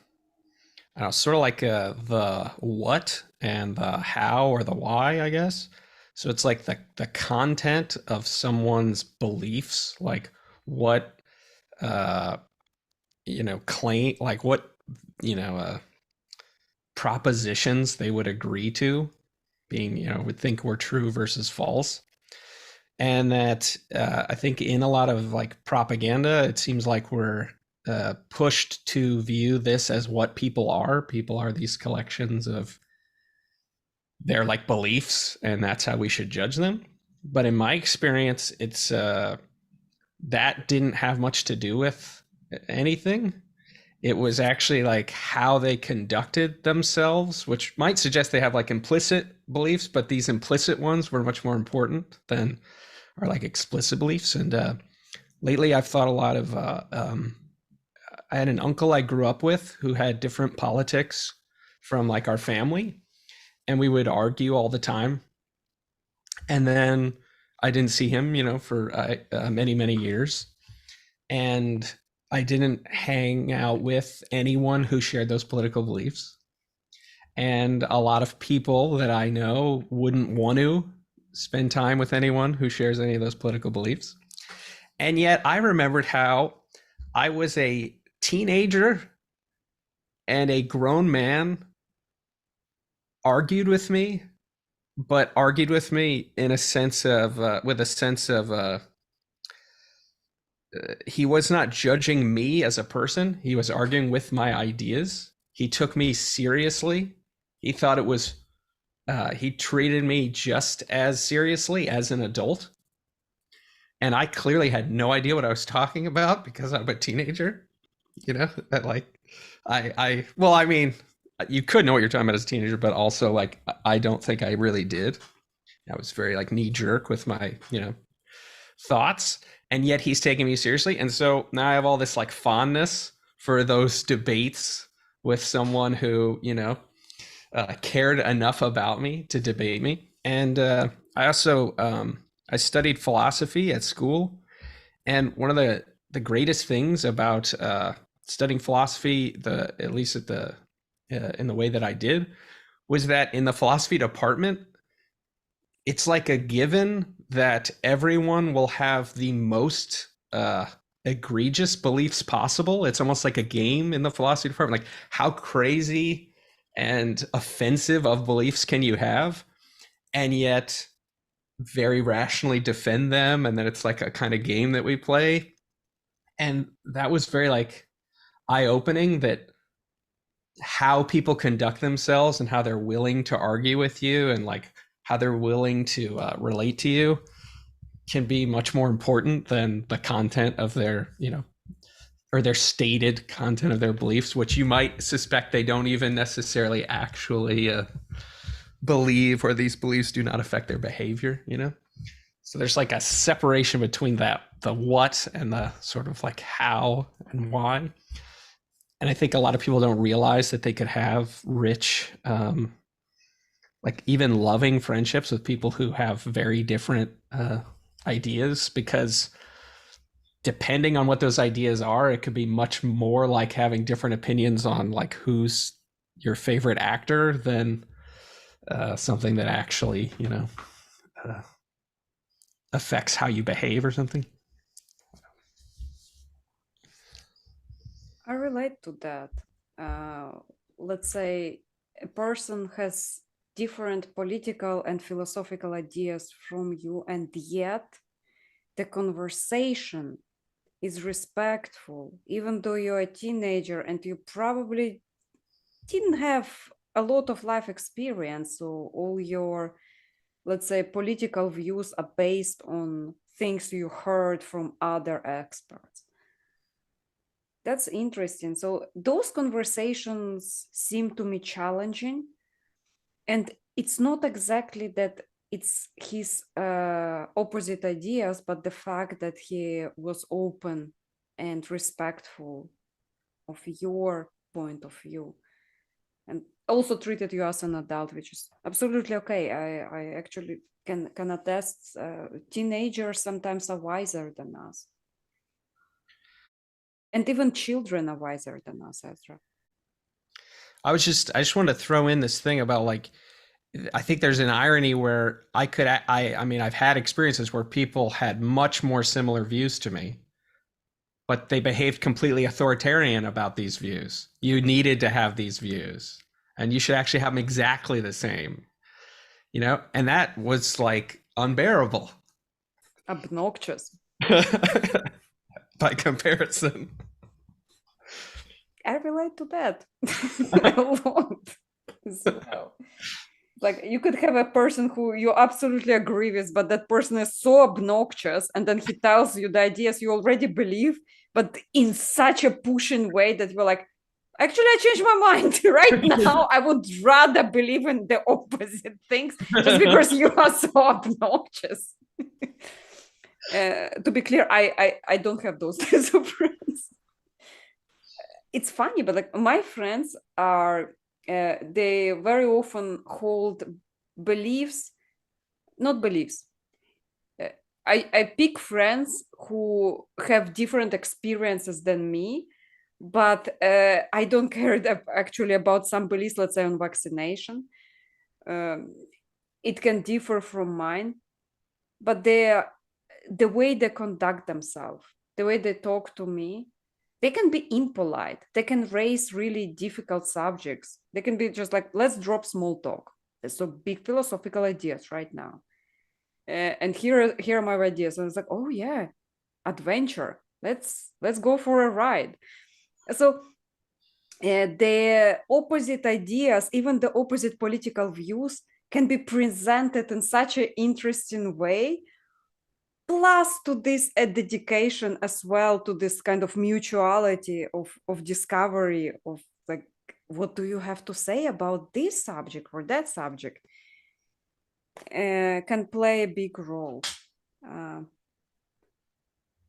know, sort of like the what and the how or the why, I guess. So it's like the content of someone's beliefs, like what, claim, like what, propositions they would agree to being, would think were true versus false. And that I think in a lot of like propaganda, it seems like we're pushed to view this as what people are. People are these collections of their like beliefs, and that's how we should judge them. But in my experience, it's that didn't have much to do with anything. It was actually like how they conducted themselves, which might suggest they have like implicit beliefs, but these implicit ones were much more important than our like explicit beliefs. And lately I've thought a lot of, I had an uncle I grew up with who had different politics from like our family, and we would argue all the time. And then I didn't see him, for many, many years. And I didn't hang out with anyone who shared those political beliefs. And a lot of people that I know wouldn't want to spend time with anyone who shares any of those political beliefs. And yet I remembered how I was a teenager and a grown man argued with me, but argued with me in a sense of, with a sense of, he was not judging me as a person. He was arguing with my ideas. He took me seriously. He thought it was, he treated me just as seriously as an adult. And I clearly had no idea what I was talking about because I'm a teenager, that like, well, I mean, you could know what you're talking about as a teenager, but also like, I don't think I really did. I was very like knee jerk with my, thoughts, and yet he's taking me seriously. And so now I have all this like fondness for those debates with someone who, cared enough about me to debate me. And I also, I studied philosophy at school. And one of the greatest things about studying philosophy, at least at the in the way that I did, was that in the philosophy department, it's like a given that everyone will have the most egregious beliefs possible. It's almost like a game in the philosophy department. Like, how crazy and offensive of beliefs can you have, and yet very rationally defend them? And then it's like a kind of game that we play. And that was very like eye-opening, that how people conduct themselves and how they're willing to argue with you and like how they're willing to relate to you can be much more important than the content of their, or their stated content of their beliefs, which you might suspect they don't even necessarily actually believe, or these beliefs do not affect their behavior, So there's like a separation between the what and the sort of like how and why. And I think a lot of people don't realize that they could have rich, like even loving friendships with people who have very different ideas, because depending on what those ideas are, it could be much more like having different opinions on like who's your favorite actor than something that actually, affects how you behave or something. I relate to that. Let's say a person has different political and philosophical ideas from you, and yet the conversation is respectful, even though you're a teenager and you probably didn't have a lot of life experience. So all your, let's say, political views are based on things you heard from other experts. That's interesting. So those conversations seem to me challenging. And it's not exactly that it's his opposite ideas, but the fact that he was open and respectful of your point of view, and also treated you as an adult, which is absolutely okay. I actually can attest, teenagers sometimes are wiser than us. And even children are wiser than us, Ezra. I just wanted to throw in this thing about like, I think there's an irony where I mean, I've had experiences where people had much more similar views to me, but they behaved completely authoritarian about these views. You needed to have these views, and you should actually have them exactly the same, and that was like unbearable. Obnoxious. By comparison. I relate to that a lot as well. Like, you could have a person who you absolutely agree with, but that person is so obnoxious, and then he tells you the ideas you already believe, but in such a pushing way that you're like, Actually, I changed my mind. Right now, I would rather believe in the opposite things just because you are so obnoxious. To be clear, I don't have those kinds of friends. It's funny, but like my friends are, they very often hold beliefs, not beliefs. I pick friends who have different experiences than me, but I don't care actually about some beliefs, let's say on vaccination. It can differ from mine, but the way they conduct themselves, the way they talk to me, they can be impolite. They can raise really difficult subjects. They can be just like, let's drop small talk. There's so big philosophical ideas right now. And here are my ideas. And it's like, oh yeah, adventure. Let's go for a ride. So the opposite ideas, even the opposite political views, can be presented in such an interesting way. Plus to this a dedication as well to this kind of mutuality of discovery of like, what do you have to say about this subject or that subject, can play a big role.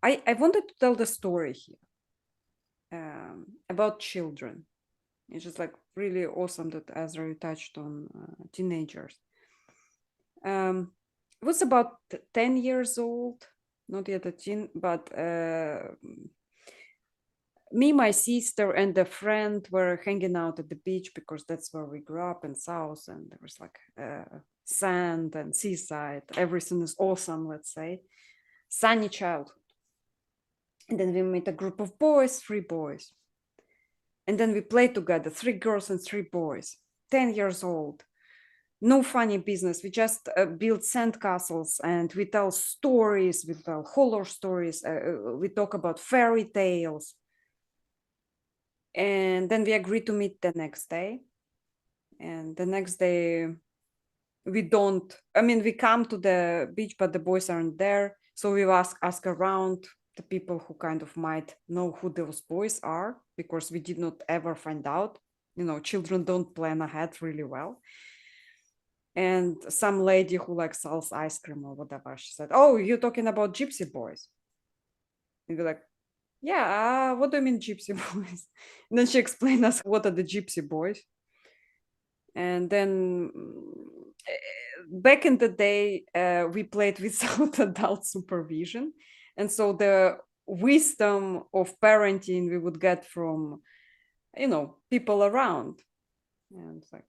I wanted to tell the story here about children. It's just like really awesome that Ezra, you touched on teenagers. It was about 10 years old, not yet a teen, but me, my sister, and a friend were hanging out at the beach because that's where we grew up in South, and there was like sand and seaside. Everything is awesome, let's say. Sunny childhood. And then we met a group of boys, 3 boys. And then we played together, 3 girls and 3 boys, 10 years old. No funny business. We just build sandcastles and we tell stories, we tell horror stories, we talk about fairy tales. And then we agreed to meet the next day. And the next day, we come to the beach, but the boys aren't there. So we ask around the people who kind of might know who those boys are, because we did not ever find out. You know, children don't plan ahead really well. And some lady who like sells ice cream or whatever, she said, "Oh, you're talking about gypsy boys?" And we're like, "Yeah, what do you mean gypsy boys?" And then she explained us what are the gypsy boys. And then back in the day, we played without adult supervision. And so the wisdom of parenting we would get from, people around. And it's like,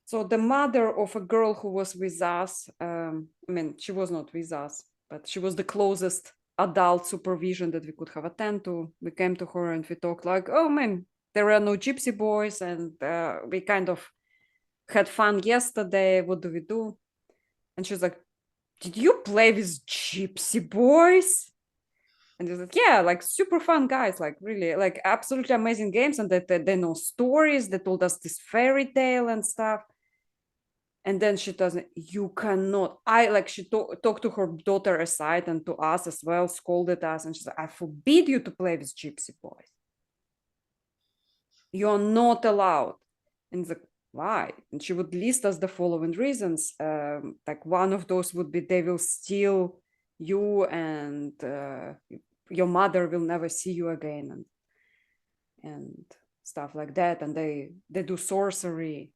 so the mother of a girl who was with us, she was not with us, but she was the closest adult supervision that we could have attend to. We came to her and we talked like, oh man, there are no gypsy boys, and we kind of had fun yesterday. What do we do? And she's like, did you play with gypsy boys? And he's like, yeah, like super fun guys, like really, like absolutely amazing games, and that they know stories. They told us this fairy tale and stuff. And then she doesn't, you cannot, she talked to her daughter aside and to us as well, scolded us. And she's like, I forbid you to play with gypsy boys. You're not allowed. And it's like, why? And she would list us the following reasons. Like one of those would be they will steal you, and your mother will never see you again, and stuff like that. And they do sorcery.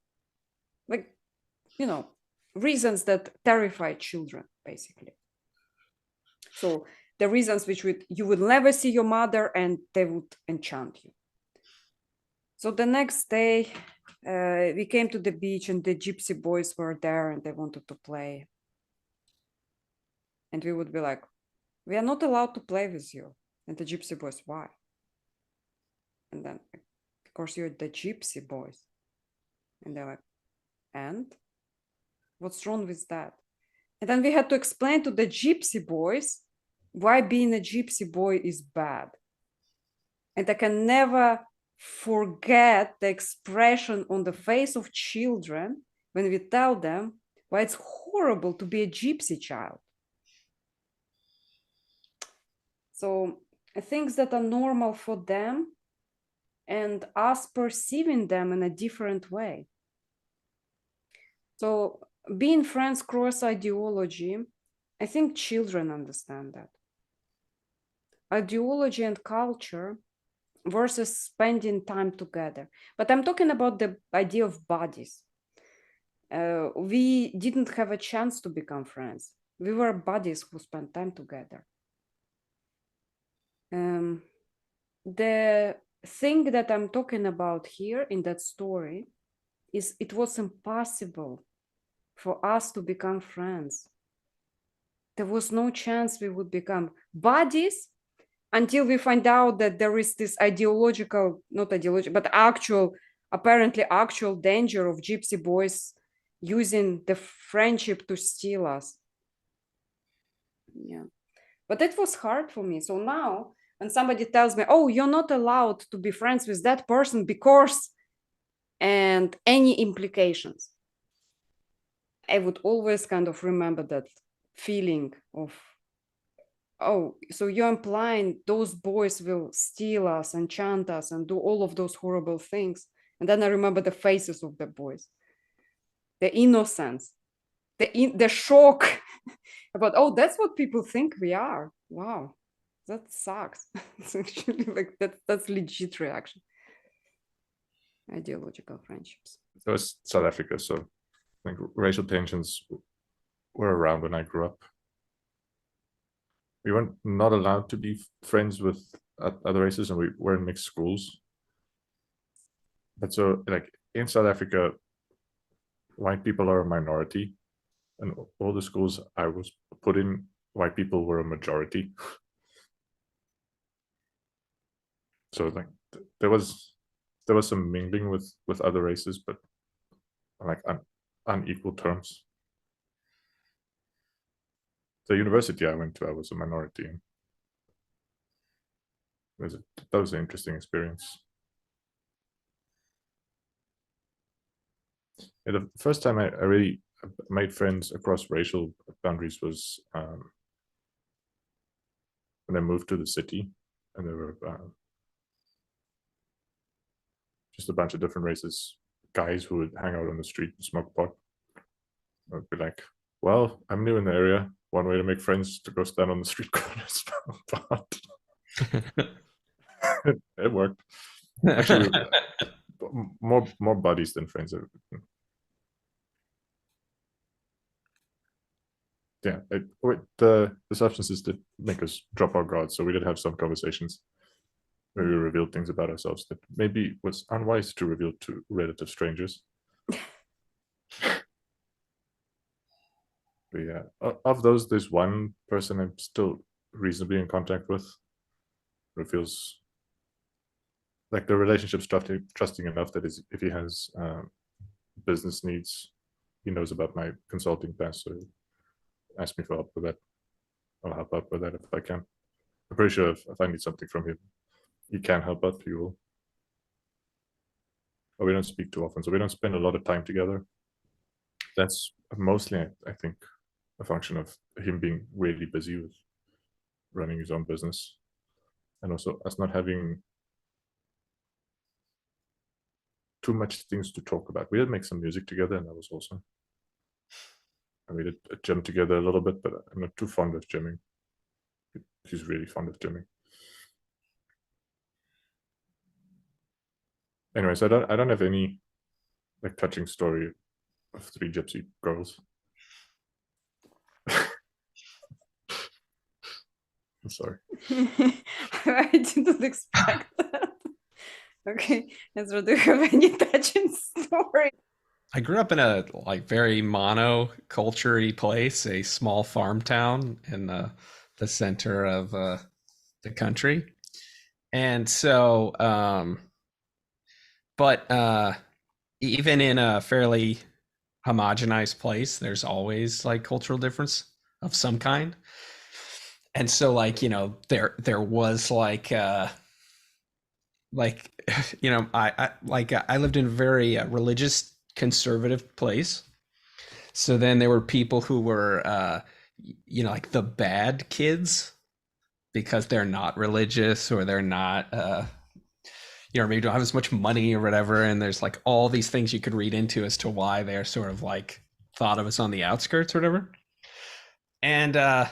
Like, reasons that terrify children, basically. So the reasons which you would never see your mother and they would enchant you. So the next day, we came to the beach and the gypsy boys were there and they wanted to play. And we would be like, we are not allowed to play with you. And the gypsy boys, why? And then, of course, you're the gypsy boys. And they're like, and? What's wrong with that? And then we had to explain to the gypsy boys why being a gypsy boy is bad. And I can never forget the expression on the face of children when we tell them why it's horrible to be a gypsy child. So things that are normal for them and us perceiving them in a different way. So being friends cross ideology, I think children understand that. Ideology and culture versus spending time together. But I'm talking about the idea of bodies. We didn't have a chance to become friends. We were buddies who spent time together. The thing that I'm talking about here in that story is it was impossible for us to become friends. There was no chance we would become buddies until we find out that there is this ideological, not ideological, but apparently actual danger of gypsy boys using the friendship to steal us. Yeah. But it was hard for me. So now when somebody tells me, oh, you're not allowed to be friends with that person because, and any implications, I would always kind of remember that feeling of, oh, so you're implying those boys will steal us, enchant us, and do all of those horrible things. And then I remember the faces of the boys, the innocence, the shock about, oh, that's what people think we are. Wow, that sucks. It's actually like that's legit reaction. Ideological friendships. It was South Africa, so I think racial tensions were around when I grew up. We weren't not allowed to be friends with other races, and we were in mixed schools. But so, like in South Africa, white people are a minority, and all the schools I was put in, white people were a majority. So like there was some mingling with other races, but like on unequal terms. The university I went to, I was a minority. That was an interesting experience. Yeah, the first time I really made friends across racial boundaries was when I moved to the city, and there were just a bunch of different races, guys who would hang out on the street and smoke pot. I'd be like, well, I'm new in the area. One way to make friends is to go stand on the street corner and smoke pot. It worked. Actually, more buddies than friends. Yeah, the substances did make us drop our guards, so we did have some conversations where we revealed things about ourselves that maybe was unwise to reveal to relative strangers. But yeah, of those, there's one person I'm still reasonably in contact with. It feels like the relationship's trusting enough that if he has business needs, he knows about my consulting past, so ask me for help with that. I'll help out with that if I can. I'm pretty sure if I need something from him, he can help out. He will. But we don't speak too often, so we don't spend a lot of time together. That's mostly, I think, a function of him being really busy with running his own business, and also us not having too much things to talk about. We did make some music together, and that was awesome. And we did gym together a little bit, but I'm not too fond of gymming. He's really fond of gymming. Anyways, I don't have any like touching story of 3 gypsy girls. I'm sorry. I didn't expect that. Okay, Ezra, do you have any touching story? I grew up in a like very monoculture-y place, a small farm town in the center of the country. And so but even in a fairly homogenized place, there's always like cultural difference of some kind. And so like, you know, there was like I lived in a very religious conservative place. So then there were people who were like the bad kids because they're not religious or they're not you know, maybe don't have as much money or whatever, and there's like all these things you could read into as to why they're sort of like thought of as on the outskirts or whatever. And I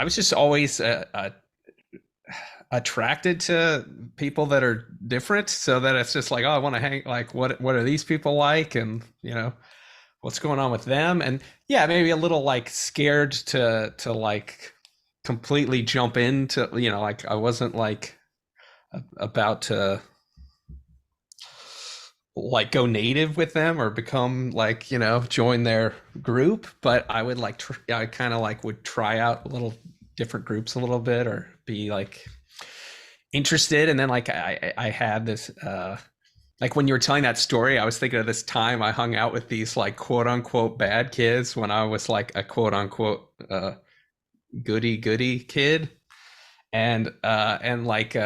was just always attracted to people that are different, so that it's just like, oh, I want to hang, like, what are these people like, and you know, what's going on with them. And yeah, maybe a little like scared to like completely jump into, you know, like I wasn't like about to like go native with them or become like, you know, join their group, but I would like I kind of like would try out little different groups a little bit, or be like interested. And then like I had this like when you were telling that story, I was thinking of this time I hung out with these like quote unquote bad kids when I was like a quote unquote goody kid. And like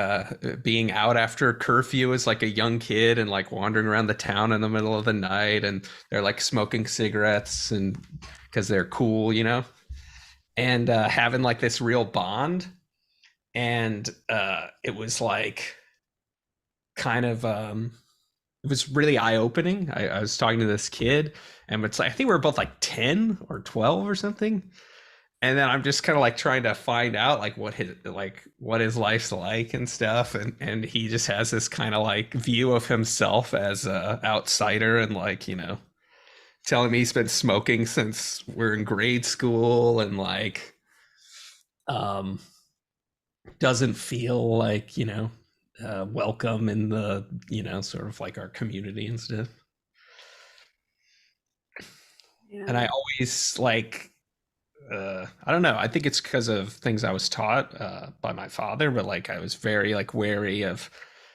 being out after curfew as like a young kid, and like wandering around the town in the middle of the night, and they're like smoking cigarettes and because they're cool, you know, and having like this real bond. And it was like kind of it was really eye-opening. I was talking to this kid, and it's like I think we were both like 10 or 12 or something. And then I'm just kind of like trying to find out like what his life's like and stuff, and he just has this kind of like view of himself as a outsider, and like, you know, telling me he's been smoking since we're in grade school, and like doesn't feel like, you know, welcome in the, you know, sort of like our community and stuff. Yeah. And I always like I don't know, I think it's because of things I was taught by my father, but like I was very like wary of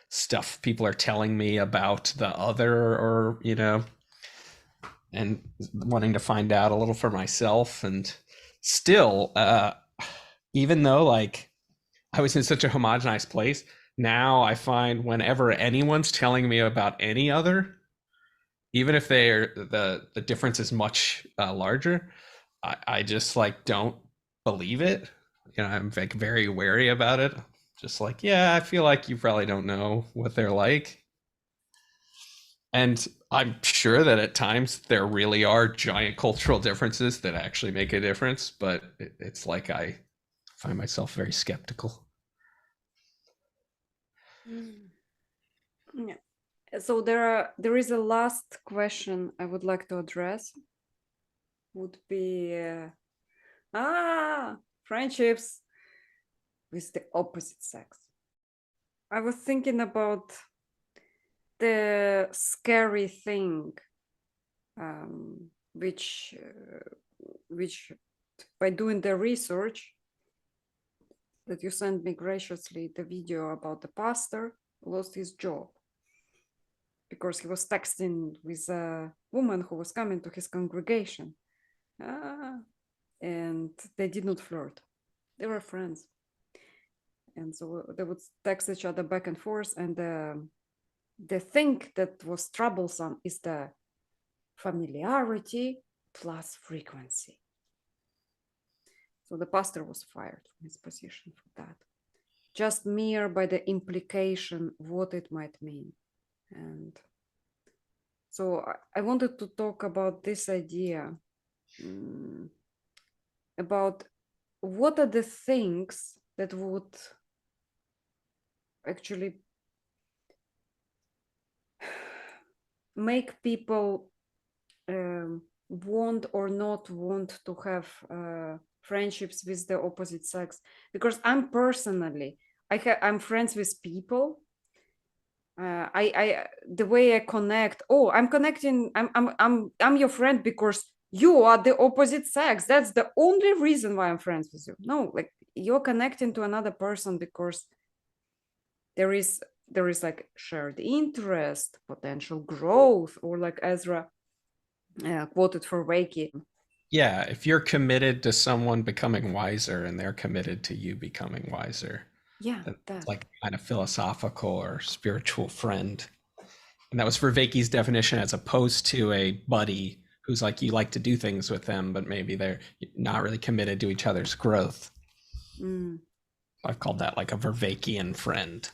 stuff people are telling me about the other, or you know, and wanting to find out a little for myself. And still even though like I was in such a homogenized place, now I find whenever anyone's telling me about any other, even if they're the difference is much larger, I just like don't believe it. You know, I'm like very wary about it. Just like, yeah, I feel like you probably don't know what they're like. And I'm sure that at times there really are giant cultural differences that actually make a difference, but it's like I find myself very skeptical. Yeah. So there is a last question I would like to address. Would be friendships with the opposite sex. I was thinking about the scary thing, which by doing the research that you sent me graciously, the video about the pastor who lost his job because he was texting with a woman who was coming to his congregation. And they did not flirt. They were friends. And so they would text each other back and forth. And the thing that was troublesome is the familiarity plus frequency. So the pastor was fired from his position for that. Just mere by the implication what it might mean. And so I wanted to talk about this idea, about what are the things that would actually make people want or not want to have friendships with the opposite sex. Because I'm personally, I'm friends with people. The way I connect, I'm connecting, I'm your friend because you are the opposite sex. That's the only reason why I'm friends with you. No, like you're connecting to another person because there is like shared interest, potential growth, or like Ezra quoted for Reiki. Yeah, if you're committed to someone becoming wiser and they're committed to you becoming wiser, Yeah, that's like kind of philosophical or spiritual friend. And that was for Reiki's definition, as opposed to a buddy who's like, you like to do things with them, but maybe they're not really committed to each other's growth. I've called that like a Vervaekian friend.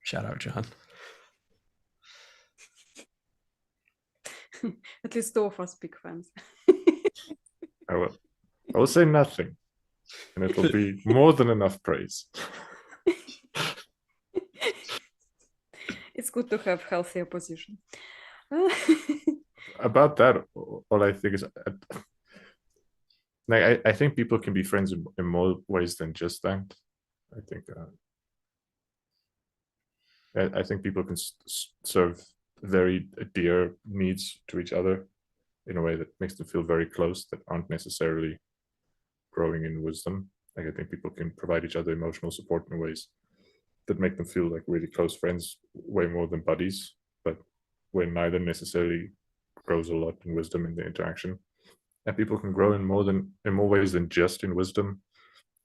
Shout out, John. At least two of us big fans. I will say nothing, and it will be more than enough praise. It's good to have healthy opposition. About that, all I think is, like, I think people can be friends in more ways than just that. I think I think people can serve very dear needs to each other in a way that makes them feel very close, that aren't necessarily growing in wisdom. Like, I think people can provide each other emotional support in ways that make them feel like really close friends, way more than buddies, but where neither necessarily grows a lot in wisdom in the interaction. And people can grow in more ways than just in wisdom.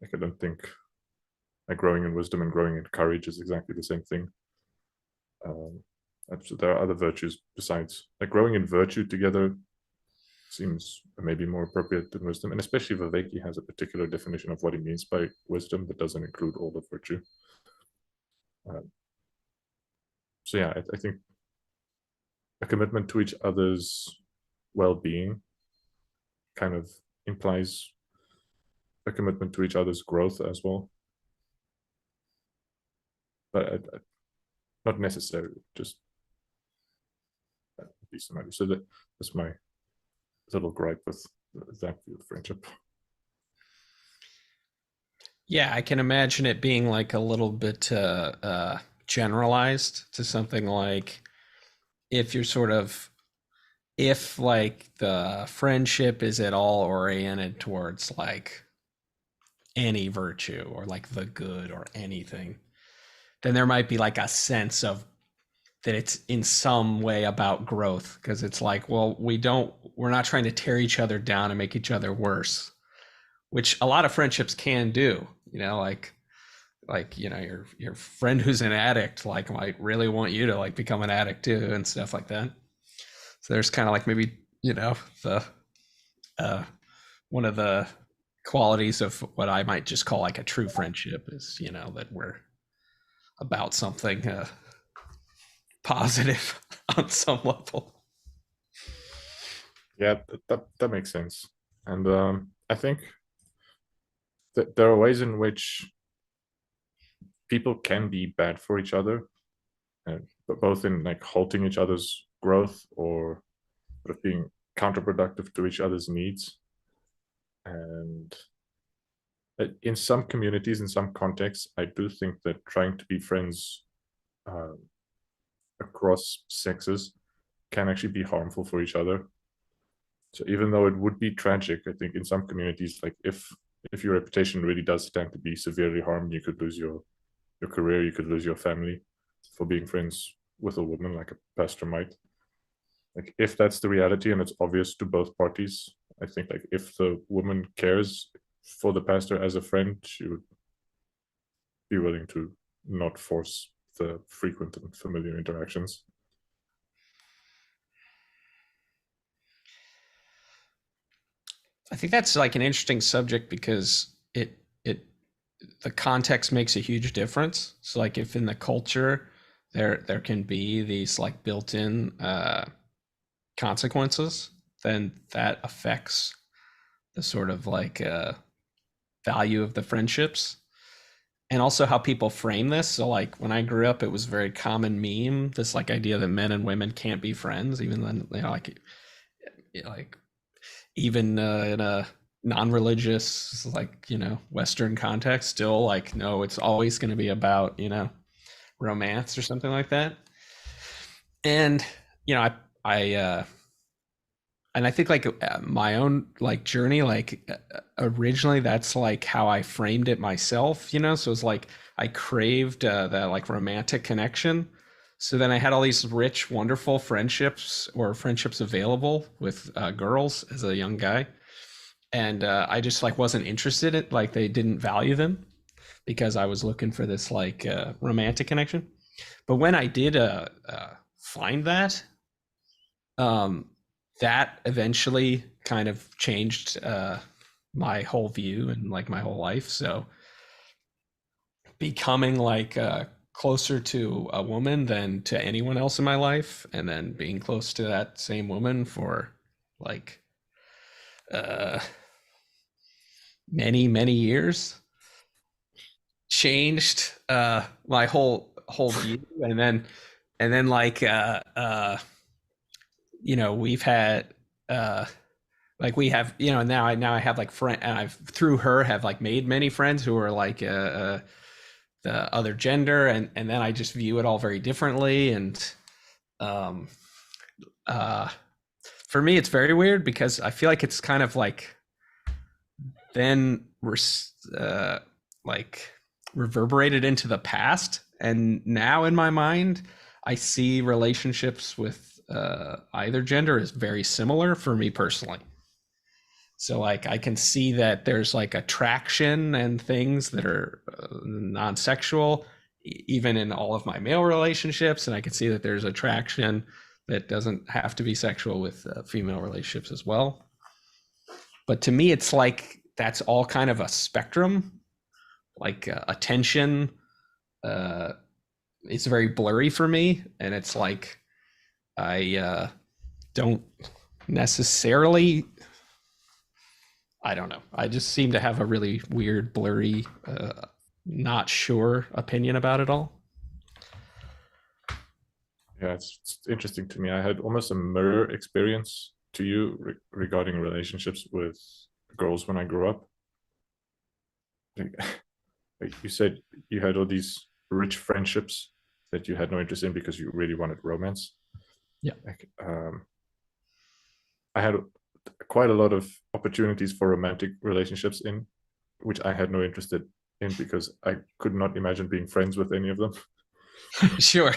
Like, I don't think like growing in wisdom and growing in courage is exactly the same thing. There are other virtues besides, like, growing in virtue together seems maybe more appropriate than wisdom, and especially Viveki has a particular definition of what he means by wisdom that doesn't include all the virtue. So yeah, I think a commitment to each other's well-being kind of implies a commitment to each other's growth as well, but not necessarily just be somebody. So that's my little gripe with that view of friendship. Yeah, I can imagine it being like a little bit generalized to something like, if you're sort of, if like the friendship is at all oriented towards like any virtue or like the good or anything, then there might be like a sense of that it's in some way about growth, because it's like, well, we're not trying to tear each other down and make each other worse, which a lot of friendships can do, you know, like you know, your friend who's an addict like might really want you to like become an addict too and stuff like that. So there's kind of like, maybe, you know, the one of the qualities of what I might just call like a true friendship is, you know, that we're about something positive on some level. Yeah, that makes sense. And I think that there are ways in which people can be bad for each other, but both in like halting each other's growth or sort of being counterproductive to each other's needs. And in some communities, in some contexts, I do think that trying to be friends across sexes can actually be harmful for each other. So even though it would be tragic, I think in some communities, like if your reputation really does stand to be severely harmed, you could lose your career, you could lose your family for being friends with a woman, like a pastor might. Like, if that's the reality and it's obvious to both parties, I think like if the woman cares for the pastor as a friend, she would be willing to not force the frequent and familiar interactions. I think that's like an interesting subject because the context makes a huge difference. So like, if in the culture there can be these like built-in consequences, then that affects the sort of like value of the friendships, and also how people frame this. So like, when I grew up, it was a very common meme, this like idea that men and women can't be friends, even then, you know, like even in a non-religious, like, you know, Western context, still like, no, it's always going to be about, you know, romance or something like that. And, you know, and I think like my own like journey, like originally that's like how I framed it myself, you know? So it's like, I craved that like romantic connection. So then I had all these rich, wonderful friendships available with girls as a young guy. And I just like wasn't interested in, like, they didn't value them because I was looking for this like romantic connection. But when I did find that, that eventually kind of changed my whole view and like my whole life. So becoming like closer to a woman than to anyone else in my life, and then being close to that same woman for like many years changed my whole view. And then like we've had like we have now I have like friend, and I've through her have like made many friends who are like the other gender, and then I just view it all very differently. And um for me it's very weird because I feel like it's kind of like then we're like reverberated into the past, and now in my mind I see relationships with either gender as very similar for me personally. So like I can see that there's like attraction and things that are non-sexual even in all of my male relationships, and I can see that there's attraction that doesn't have to be sexual with female relationships as well. But to me it's like that's all kind of a spectrum, like attention it's very blurry for me, and it's like I don't necessarily, I don't know, I just seem to have a really weird, blurry, not sure opinion about it all. Yeah, it's interesting to me. I had almost a mirror experience to you regarding relationships with girls when I grew up. Like you said, you had all these rich friendships that you had no interest in because you really wanted romance. Yeah. Like, I had quite a lot of opportunities for romantic relationships in which I had no interest in because I could not imagine being friends with any of them. Sure.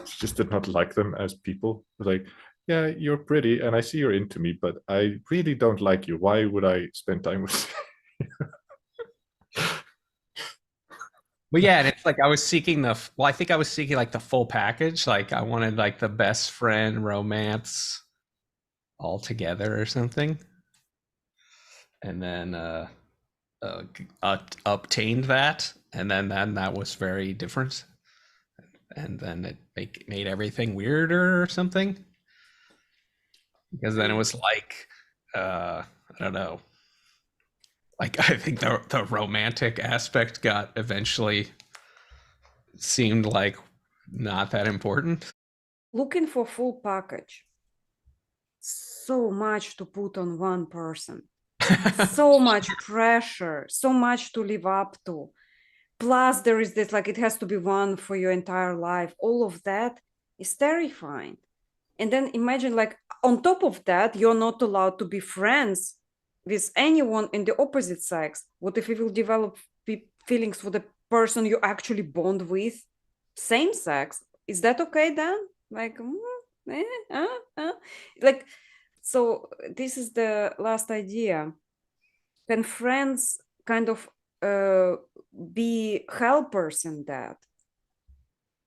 Just did not like them as people. Like, yeah, you're pretty and I see you're into me, but I really don't like you. Why would I spend time with you? Well, yeah, and it's like I was seeking I think I was seeking like the full package. Like I wanted like the best friend romance all together or something. And then obtained that, and then that was very different. And then it made everything weirder or something. Because then it was like I don't know. Like I think the romantic aspect got eventually seemed like not that important. Looking for full package. So much to put on one person. So much pressure, so much to live up to. Plus there is this, like, it has to be one for your entire life. All of that is terrifying. And then imagine, like, on top of that, you're not allowed to be friends with anyone in the opposite sex. What if you will develop feelings for the person you actually bond with? Same sex. Is that okay then? Like, like, so this is the last idea. Can friends kind of be helpers in that?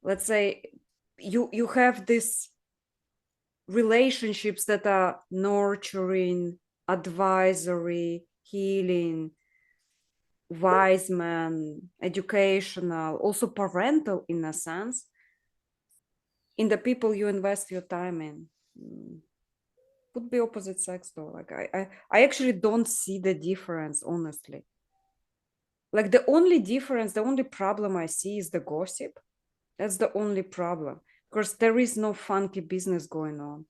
Let's say you have these relationships that are nurturing, advisory, healing, wise man, educational, also parental in a sense, in the people you invest your time in. Could be opposite sex though. Like I actually don't see the difference, honestly. Like the only difference, the only problem I see is the gossip. That's the only problem, because there is no funky business going on.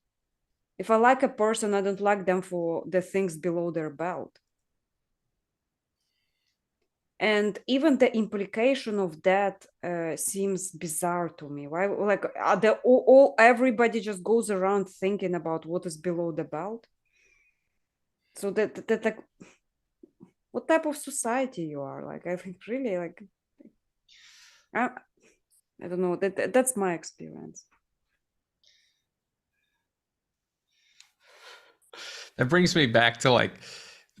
If I like a person, I don't like them for the things below their belt. And even the implication of that seems bizarre to me. Right? Like everybody just goes around thinking about what is below the belt. So that like, what type of society you are? Like, I think really, like, I don't know. That's my experience. That brings me back to like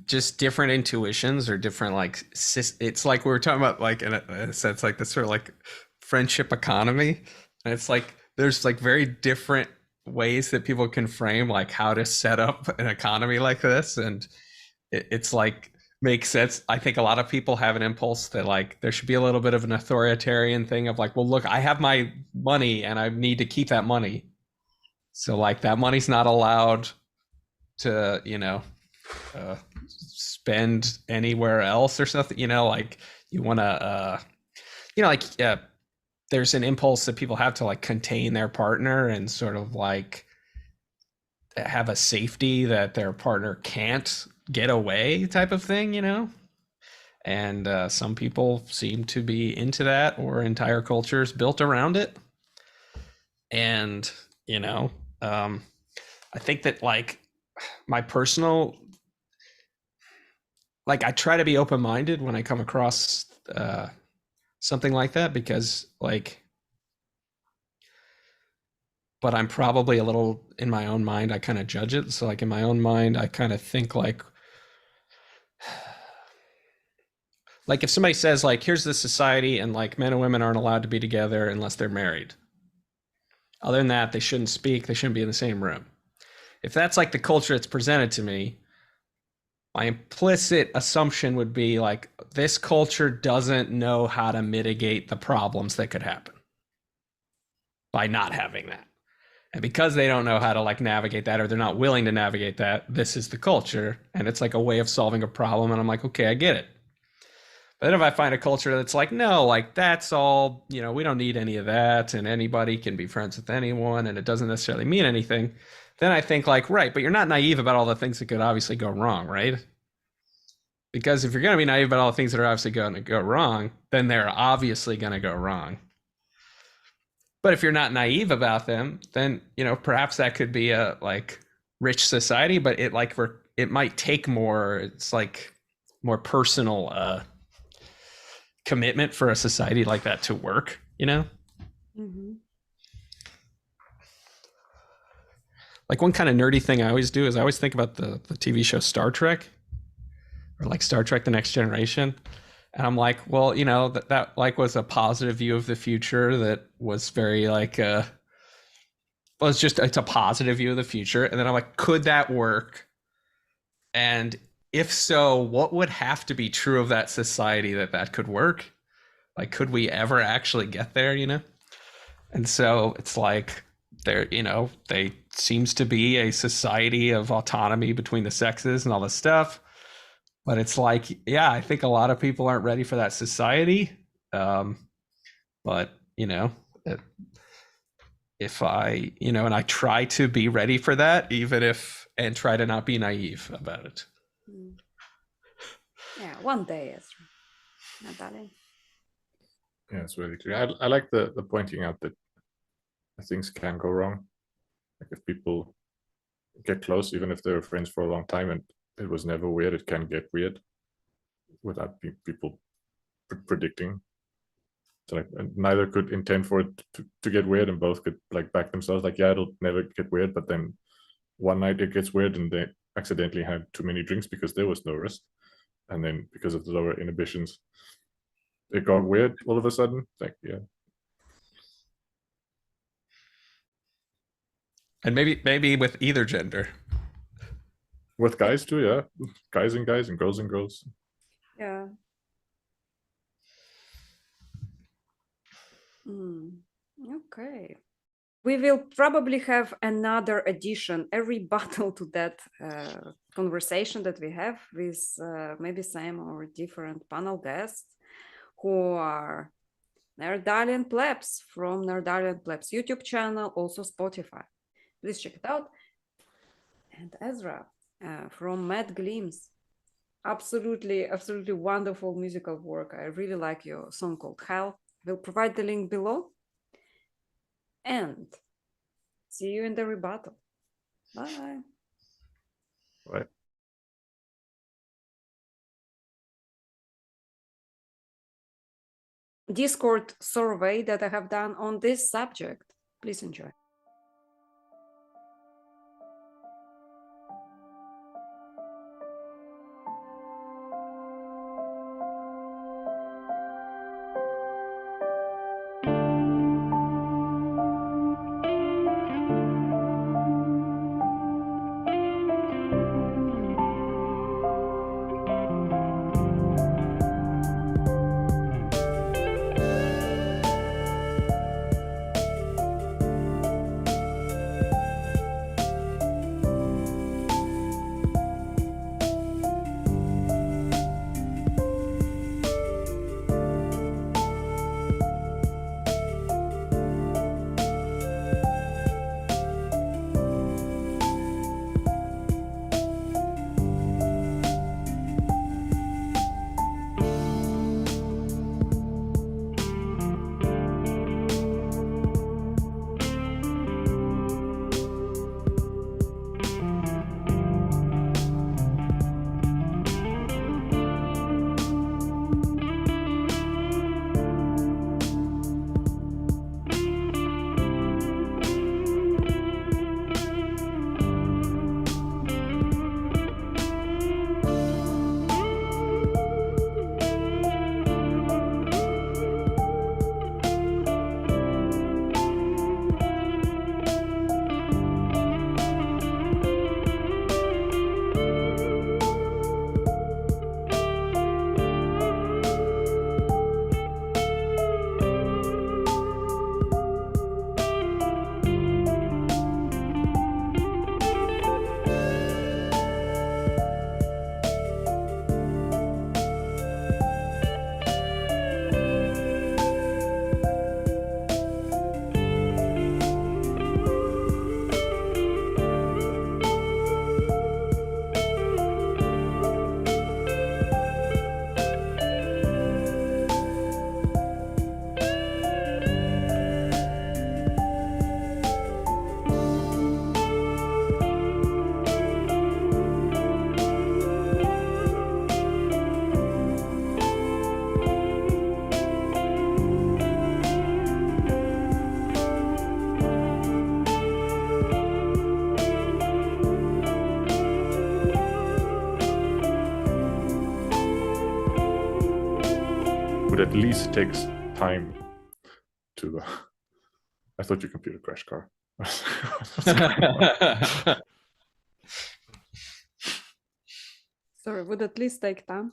just different intuitions or different like it's like we were talking about, like in a sense, like this sort of like friendship economy, and it's like there's like very different ways that people can frame like how to set up an economy like this, and it's like makes sense. I think a lot of people have an impulse that like there should be a little bit of an authoritarian thing of like, well, look, I have my money and I need to keep that money. So like that money's not allowed to, spend anywhere else or something, like you want to, there's an impulse that people have to like contain their partner and sort of like have a safety that their partner can't get away type of thing, and some people seem to be into that, or entire cultures built around it. And I think that like my personal, like I try to be open-minded when I come across something like that, because like, but I'm probably a little, in my own mind, I kind of judge it. So like in my own mind, I kind of think like if somebody says like, here's the society and like men and women aren't allowed to be together unless they're married. Other than that, they shouldn't speak. They shouldn't be in the same room. If that's like the culture that's presented to me, my implicit assumption would be like, this culture doesn't know how to mitigate the problems that could happen by not having that. And because they don't know how to like navigate that, or they're not willing to navigate that, this is the culture. And it's like a way of solving a problem. And I'm like, okay, I get it. But then if I find a culture that's like, no, like that's all, we don't need any of that, and anybody can be friends with anyone, and it doesn't necessarily mean anything, then I think like, right, but you're not naive about all the things that could obviously go wrong, right? Because if you're going to be naive about all the things that are obviously going to go wrong, then they're obviously going to go wrong. But if you're not naive about them, then, perhaps that could be a like rich society, but it like, it might take more, it's like more personal commitment for a society like that to work, Mm-hmm. Like one kind of nerdy thing I always do is I always think about the TV show Star Trek, or like Star Trek The Next Generation. And I'm like, well, that like was a positive view of the future that was very like, well, it's a positive view of the future. And then I'm like, could that work? And if so, what would have to be true of that society that could work? Like, could we ever actually get there, And so it's like there, they seems to be a society of autonomy between the sexes and all this stuff. But it's like, yeah, I think a lot of people aren't ready for that society. But, if I, and I try to be ready for that, and try to not be naive about it. Yeah, one day, Ezra. Natalie. Yeah, it's really clear. I like the pointing out that things can go wrong. Like if people get close, even if they're friends for a long time and it was never weird, it can get weird without people predicting. So like, neither could intend for it to get weird, and both could like back themselves like, yeah, it'll never get weird, but then one night it gets weird and they accidentally had too many drinks because there was no rest, and then because of the lower inhibitions it got weird all of a sudden. Like, yeah. And maybe with either gender. With guys too, yeah. Guys and girls and girls. Yeah. Okay. We will probably have another edition, a rebuttal to that conversation that we have with maybe same or different panel guests who are Nerdalliun Plebz from Nerdalliun Plebz YouTube channel, also Spotify. Please check it out. And Ezra from Mad Gleams. Absolutely wonderful musical work. I really like your song called Hell. We'll provide the link below. And see you in the rebuttal. Bye. Right. Discord survey that I have done on this subject. Please enjoy. would at least take time to. I thought your computer crashed, Car. Sorry, would at least take time.